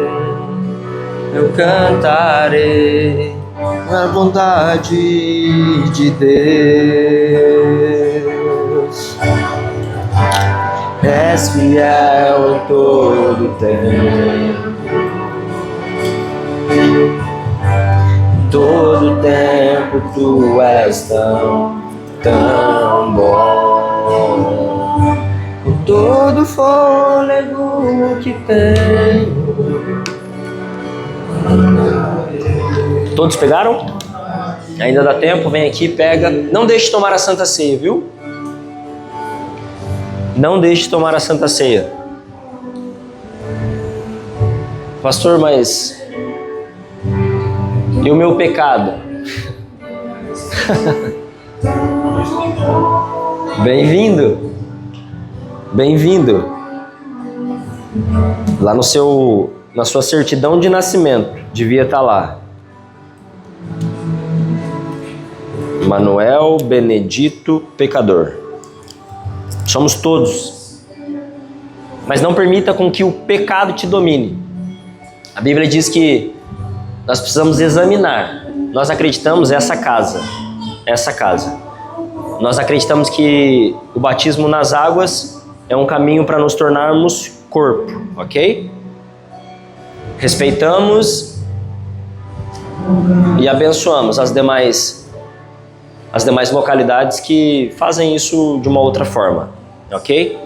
eu cantarei a bondade de Deus. És fiel em todo tempo, em todo tempo tu és tão bom. Com todo fôlego que tenho. Todos pegaram? Ainda dá tempo, vem aqui, pega. Não deixe de tomar a Santa Ceia, viu? Não deixe de tomar a Santa Ceia. Pastor, mas e o meu pecado? Bem-vindo. Bem-vindo. Lá na sua certidão de nascimento, devia estar lá. Manuel Benedito, pecador. Somos todos. Mas não permita com que o pecado te domine. A Bíblia diz que nós precisamos examinar. Nós acreditamos essa casa. Nós acreditamos que o batismo nas águas é um caminho para nos tornarmos corpo, ok? Respeitamos e abençoamos as demais localidades que fazem isso de uma outra forma, ok?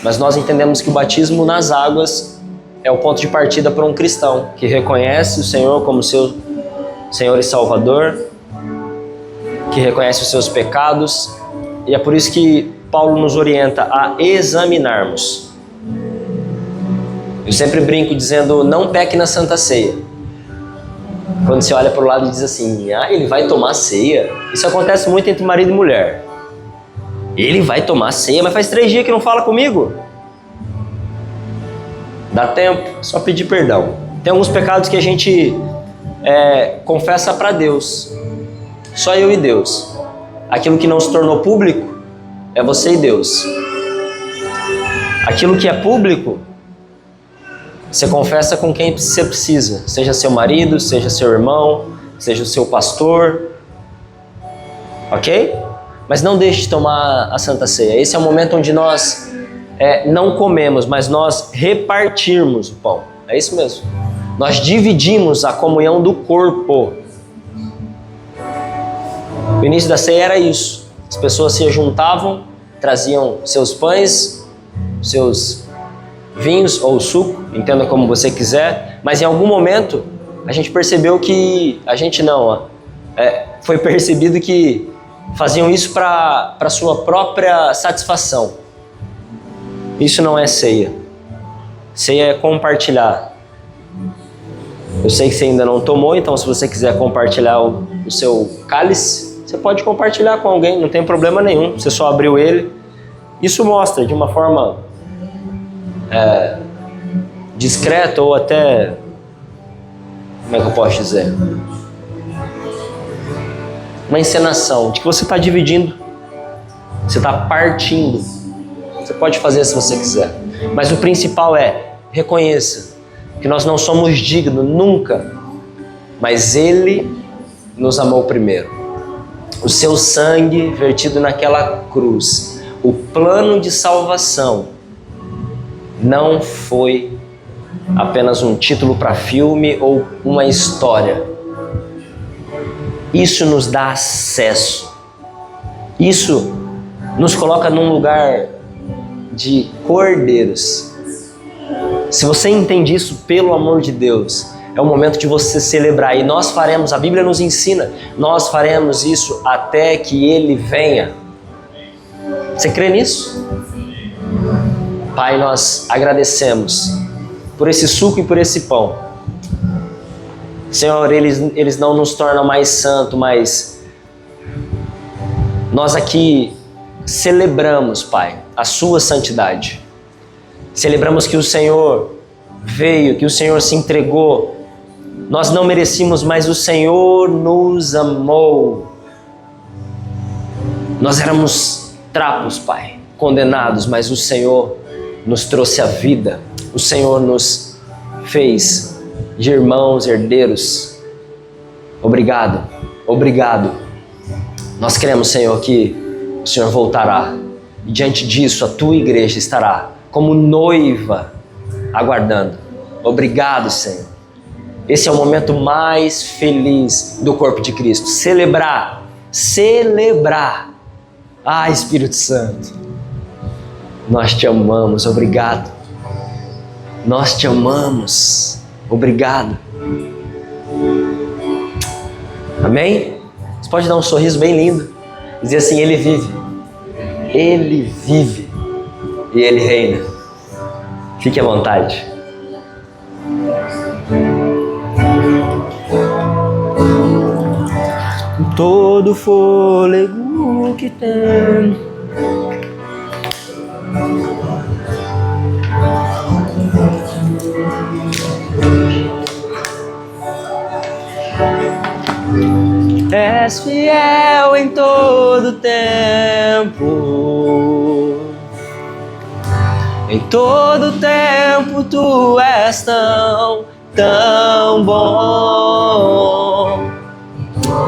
Mas nós entendemos que o batismo nas águas é o ponto de partida para um cristão que reconhece o Senhor como seu Senhor e Salvador, que reconhece os seus pecados, e é por isso que Paulo nos orienta a examinarmos. Eu sempre brinco dizendo, não peque na Santa Ceia. Quando você olha para o lado e diz assim, ele vai tomar ceia. Isso acontece muito entre marido e mulher. Ele vai tomar ceia, mas faz 3 dias que não fala comigo. Dá tempo, só pedir perdão. Tem alguns pecados que a gente confessa para Deus. Só eu e Deus. Aquilo que não se tornou público é você e Deus. Aquilo que é público, você confessa com quem você precisa. Seja seu marido, seja seu irmão, seja o seu pastor. Ok? Mas não deixe de tomar a Santa Ceia. Esse é o momento onde nós não comemos, mas nós repartirmos o pão. É isso mesmo. Nós dividimos a comunhão do corpo. O início da ceia era isso. As pessoas se juntavam, traziam seus pães, seus vinhos ou suco, entenda como você quiser, mas em algum momento a gente percebeu que, foi percebido que faziam isso para sua própria satisfação. Isso não é ceia. Ceia é compartilhar. Eu sei que você ainda não tomou, então se você quiser compartilhar o seu cálice, você pode compartilhar com alguém, não tem problema nenhum. Você só abriu ele. Isso mostra de uma forma discreta ou até, como é que eu posso dizer? Uma encenação de que você está dividindo, você está partindo. Você pode fazer se você quiser. Mas o principal reconheça que nós não somos dignos nunca, mas Ele nos amou primeiro. O seu sangue vertido naquela cruz, o plano de salvação não foi apenas um título para filme ou uma história. Isso nos dá acesso. Isso nos coloca num lugar de cordeiros. Se você entende isso, pelo amor de Deus, é o momento de você celebrar. E nós faremos, a Bíblia nos ensina, nós faremos isso até que Ele venha. Você crê nisso? Pai, nós agradecemos por esse suco e por esse pão. Senhor, eles não nos tornam mais santos, mas nós aqui celebramos, Pai, a Sua santidade. Celebramos que o Senhor veio, que o Senhor se entregou. Nós não merecíamos, mas o Senhor nos amou. Nós éramos trapos, Pai, condenados, mas o Senhor nos trouxe a vida. O Senhor nos fez de irmãos, herdeiros. Obrigado, obrigado. Nós cremos, Senhor, que o Senhor voltará. E diante disso, a Tua igreja estará como noiva, aguardando. Obrigado, Senhor. Esse é o momento mais feliz do corpo de Cristo. Celebrar. Ah, Espírito Santo, nós te amamos, obrigado. Nós te amamos, obrigado. Amém? Você pode dar um sorriso bem lindo e dizer assim: Ele vive e Ele reina. Fique à vontade. Todo fôlego que tem, és fiel em todo tempo. Em todo tempo Tu és tão bom.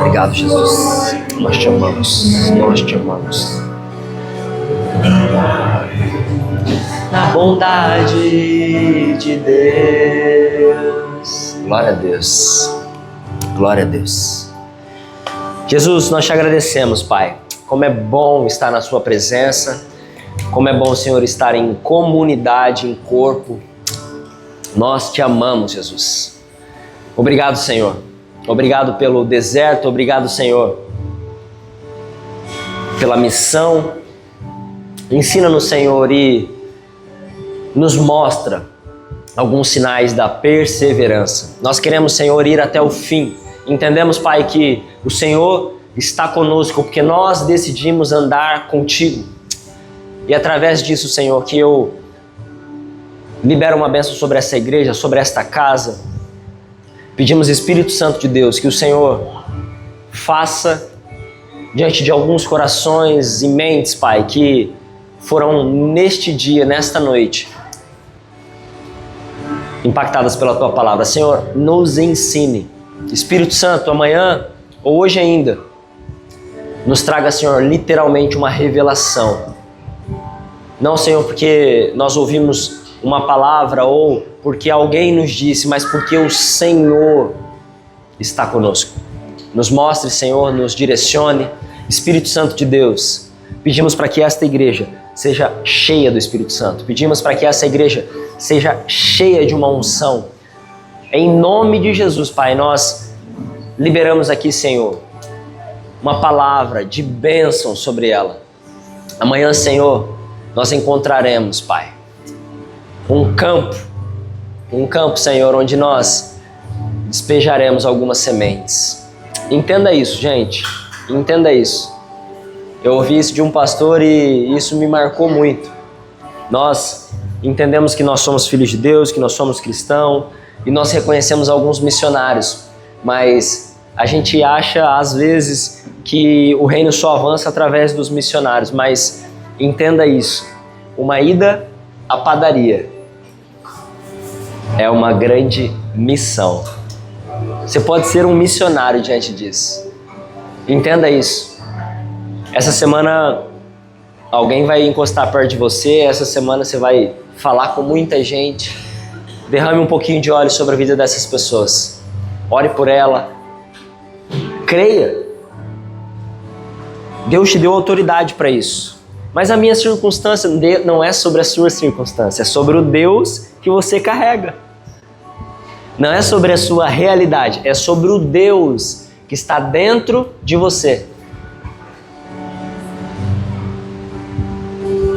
Obrigado, Jesus. Nós te amamos. Nós te amamos. Na bondade de Deus. Glória a Deus. Glória a Deus. Jesus, nós te agradecemos, Pai. Como é bom estar na Sua presença. Como é bom, Senhor, estar em comunidade, em corpo. Nós te amamos, Jesus. Obrigado, Senhor. Obrigado pelo deserto, obrigado, Senhor, pela missão. Ensina-nos, Senhor, e nos mostra alguns sinais da perseverança. Nós queremos, Senhor, ir até o fim. Entendemos, Pai, que o Senhor está conosco porque nós decidimos andar contigo. E através disso, Senhor, que eu libero uma bênção sobre essa igreja, sobre esta casa. Pedimos, Espírito Santo de Deus, que o Senhor faça diante de alguns corações e mentes, Pai, que foram neste dia, nesta noite, impactadas pela Tua Palavra. Senhor, nos ensine. Espírito Santo, amanhã ou hoje ainda, nos traga, Senhor, literalmente uma revelação. Não, Senhor, porque nós ouvimos uma palavra ou porque alguém nos disse, mas porque o Senhor está conosco. Nos mostre, Senhor, nos direcione. Espírito Santo de Deus, pedimos para que esta igreja seja cheia do Espírito Santo. Pedimos para que essa igreja seja cheia de uma unção. Em nome de Jesus, Pai, nós liberamos aqui, Senhor, uma palavra de bênção sobre ela. Amanhã, Senhor, nós encontraremos, Pai, um campo, Senhor, onde nós despejaremos algumas sementes. Entenda isso, gente, entenda isso. Eu ouvi isso de um pastor e isso me marcou muito. Nós entendemos que nós somos filhos de Deus, que nós somos cristãos e nós reconhecemos alguns missionários, mas a gente acha às vezes que o reino só avança através dos missionários, mas entenda isso, uma ida à padaria é uma grande missão. Você pode ser um missionário diante disso. Entenda isso. Essa semana alguém vai encostar perto de você, essa semana você vai falar com muita gente. Derrame um pouquinho de óleo sobre a vida dessas pessoas. Ore por ela. Creia. Deus te deu autoridade para isso. Mas a minha circunstância não é sobre a sua circunstância, é sobre o Deus que você carrega. Não é sobre a sua realidade, é sobre o Deus que está dentro de você.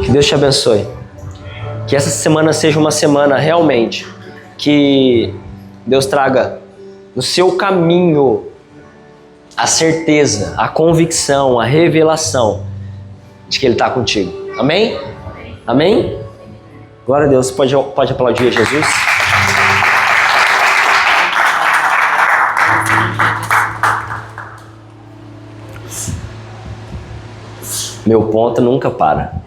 Que Deus te abençoe. Que essa semana seja uma semana realmente que Deus traga no seu caminho a certeza, a convicção, a revelação de que Ele está contigo. Amém? Amém? Glória a Deus. Pode aplaudir a Jesus. Meu ponto nunca para.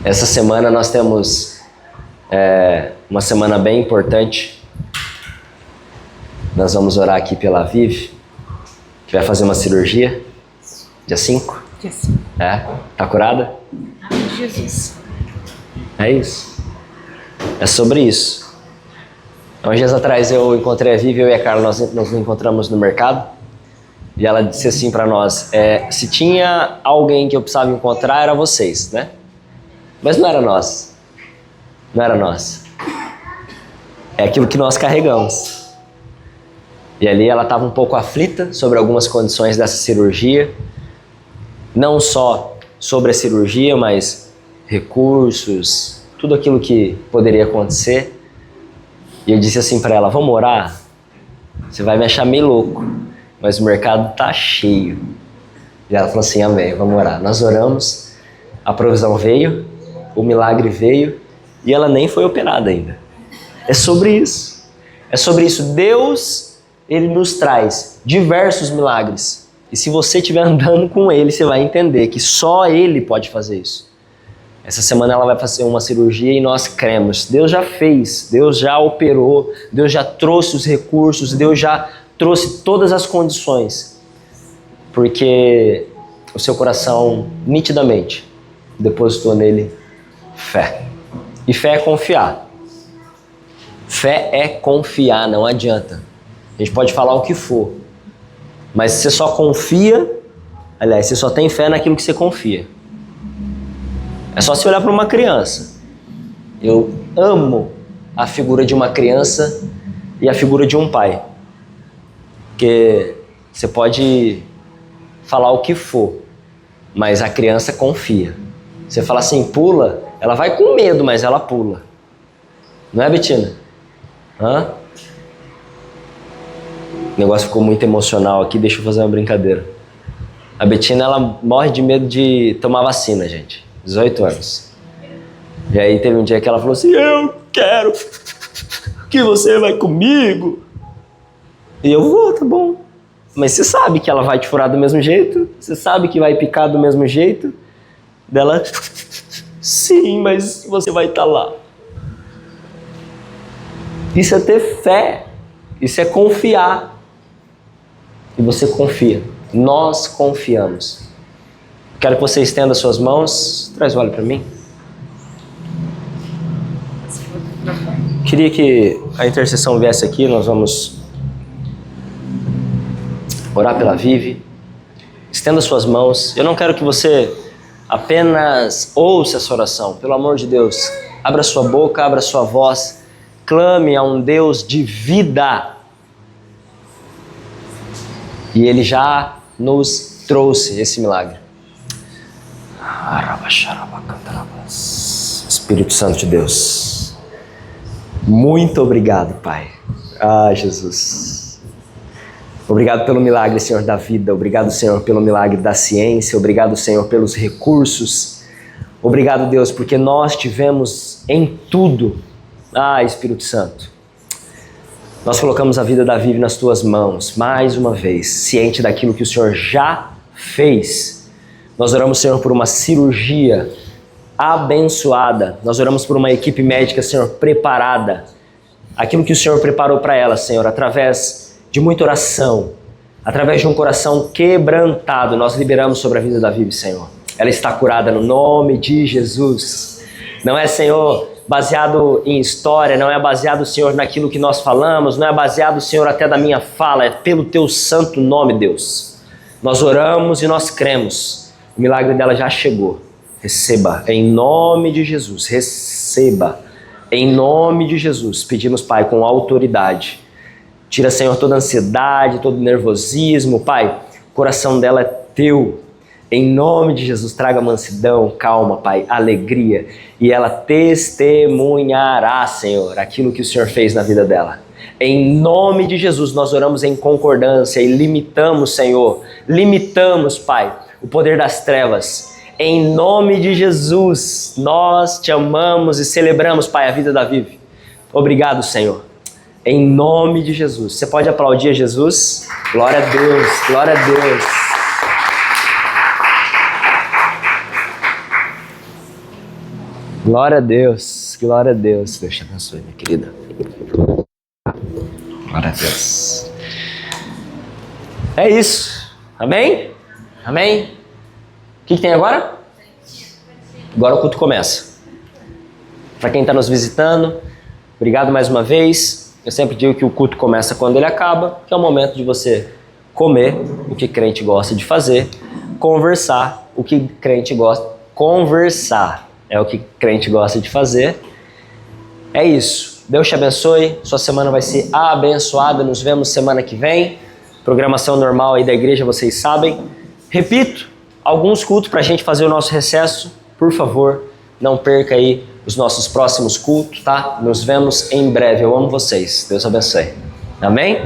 Essa semana nós temos uma semana bem importante. Nós vamos orar aqui pela Vivi, que vai fazer uma cirurgia, dia 5. Dia 5. Tá curada? Amém, Jesus. É isso. É sobre isso. Há uns dias atrás eu encontrei a Vivi, eu e a Carla, nós nos encontramos no mercado. E ela disse assim para nós, se tinha alguém que eu precisava encontrar, era vocês, né? Mas não era nós. Não era nós. É aquilo que nós carregamos. E ali ela estava um pouco aflita sobre algumas condições dessa cirurgia. Não só sobre a cirurgia, mas recursos, tudo aquilo que poderia acontecer. E eu disse assim para ela, vamos orar? Você vai me achar meio louco, mas o mercado tá cheio. E ela falou assim, amém, vamos orar. Nós oramos, a provisão veio, o milagre veio e ela nem foi operada ainda. É sobre isso. É sobre isso. Deus, Ele nos traz diversos milagres. E se você estiver andando com Ele, você vai entender que só Ele pode fazer isso. Essa semana ela vai fazer uma cirurgia e nós cremos. Deus já fez, Deus já operou, Deus já trouxe os recursos, Deus já trouxe todas as condições. Porque o seu coração nitidamente depositou nele fé. E fé é confiar. Fé é confiar, não adianta. A gente pode falar o que for, mas você só confia, aliás, você só tem fé naquilo que você confia. É só você olhar para uma criança. Eu amo a figura de uma criança e a figura de um pai. Porque você pode falar o que for, mas a criança confia. Você fala assim, pula, ela vai com medo, mas ela pula. Não é, Betina? Hã? O negócio ficou muito emocional aqui, deixa eu fazer uma brincadeira. A Betina, ela morre de medo de tomar vacina, gente. 18 anos. E aí teve um dia que ela falou assim, eu quero que você vai comigo. E eu vou, tá bom. Mas você sabe que ela vai te furar do mesmo jeito? Você sabe que vai picar do mesmo jeito? Dela, sim, mas você vai estar lá. Isso é ter fé. Isso é confiar. E você confia. Nós confiamos. Quero que você estenda suas mãos. Traz o óleo para mim. Queria que a intercessão viesse aqui. Nós vamos orar pela Vivi. Estenda suas mãos. Eu não quero que você apenas ouça essa oração. Pelo amor de Deus, abra sua boca, abra sua voz. Clame a um Deus de vida. E Ele já nos trouxe esse milagre. Espírito Santo de Deus. Muito obrigado, Pai. Ah, Jesus. Obrigado pelo milagre, Senhor, da vida. Obrigado, Senhor, pelo milagre da ciência. Obrigado, Senhor, pelos recursos. Obrigado, Deus, porque nós tivemos em tudo. Ah, Espírito Santo. Nós colocamos a vida da Vivi nas Tuas mãos, mais uma vez, ciente daquilo que o Senhor já fez. Nós oramos, Senhor, por uma cirurgia abençoada. Nós oramos por uma equipe médica, Senhor, preparada. Aquilo que o Senhor preparou para ela, Senhor, através de muita oração, através de um coração quebrantado, nós liberamos sobre a vida da Vivi, Senhor. Ela está curada no nome de Jesus. Não é, Senhor, baseado em história, não é baseado, Senhor, naquilo que nós falamos, não é baseado, Senhor, até da minha fala, é pelo Teu santo nome, Deus. Nós oramos e nós cremos. O milagre dela já chegou. Receba, em nome de Jesus, receba, em nome de Jesus. Pedimos, Pai, com autoridade. Tira, Senhor, toda ansiedade, todo nervosismo, Pai. O coração dela é Teu. Em nome de Jesus, traga mansidão, calma, Pai, alegria. E ela testemunhará, Senhor, aquilo que o Senhor fez na vida dela. Em nome de Jesus, nós oramos em concordância e limitamos, Senhor, limitamos, Pai, o poder das trevas. Em nome de Jesus, nós Te amamos e celebramos, Pai, a vida da Vivi. Obrigado, Senhor. Em nome de Jesus. Você pode aplaudir a Jesus? Glória a Deus, glória a Deus. Glória a Deus, glória a Deus. Deus te abençoe, minha querida. Glória a Deus. É isso. Amém? Amém? O que tem agora? Agora o culto começa. Para quem está nos visitando, obrigado mais uma vez. Eu sempre digo que o culto começa quando ele acaba, que é o momento de você comer o que crente gosta de fazer, conversar o que crente gosta. Conversar é o que crente gosta de fazer. É isso. Deus te abençoe. Sua semana vai ser abençoada. Nos vemos semana que vem. Programação normal aí da igreja, vocês sabem. Repito, alguns cultos para a gente fazer o nosso recesso. Por favor, não perca aí os nossos próximos cultos, tá? Nos vemos em breve. Eu amo vocês. Deus abençoe. Amém?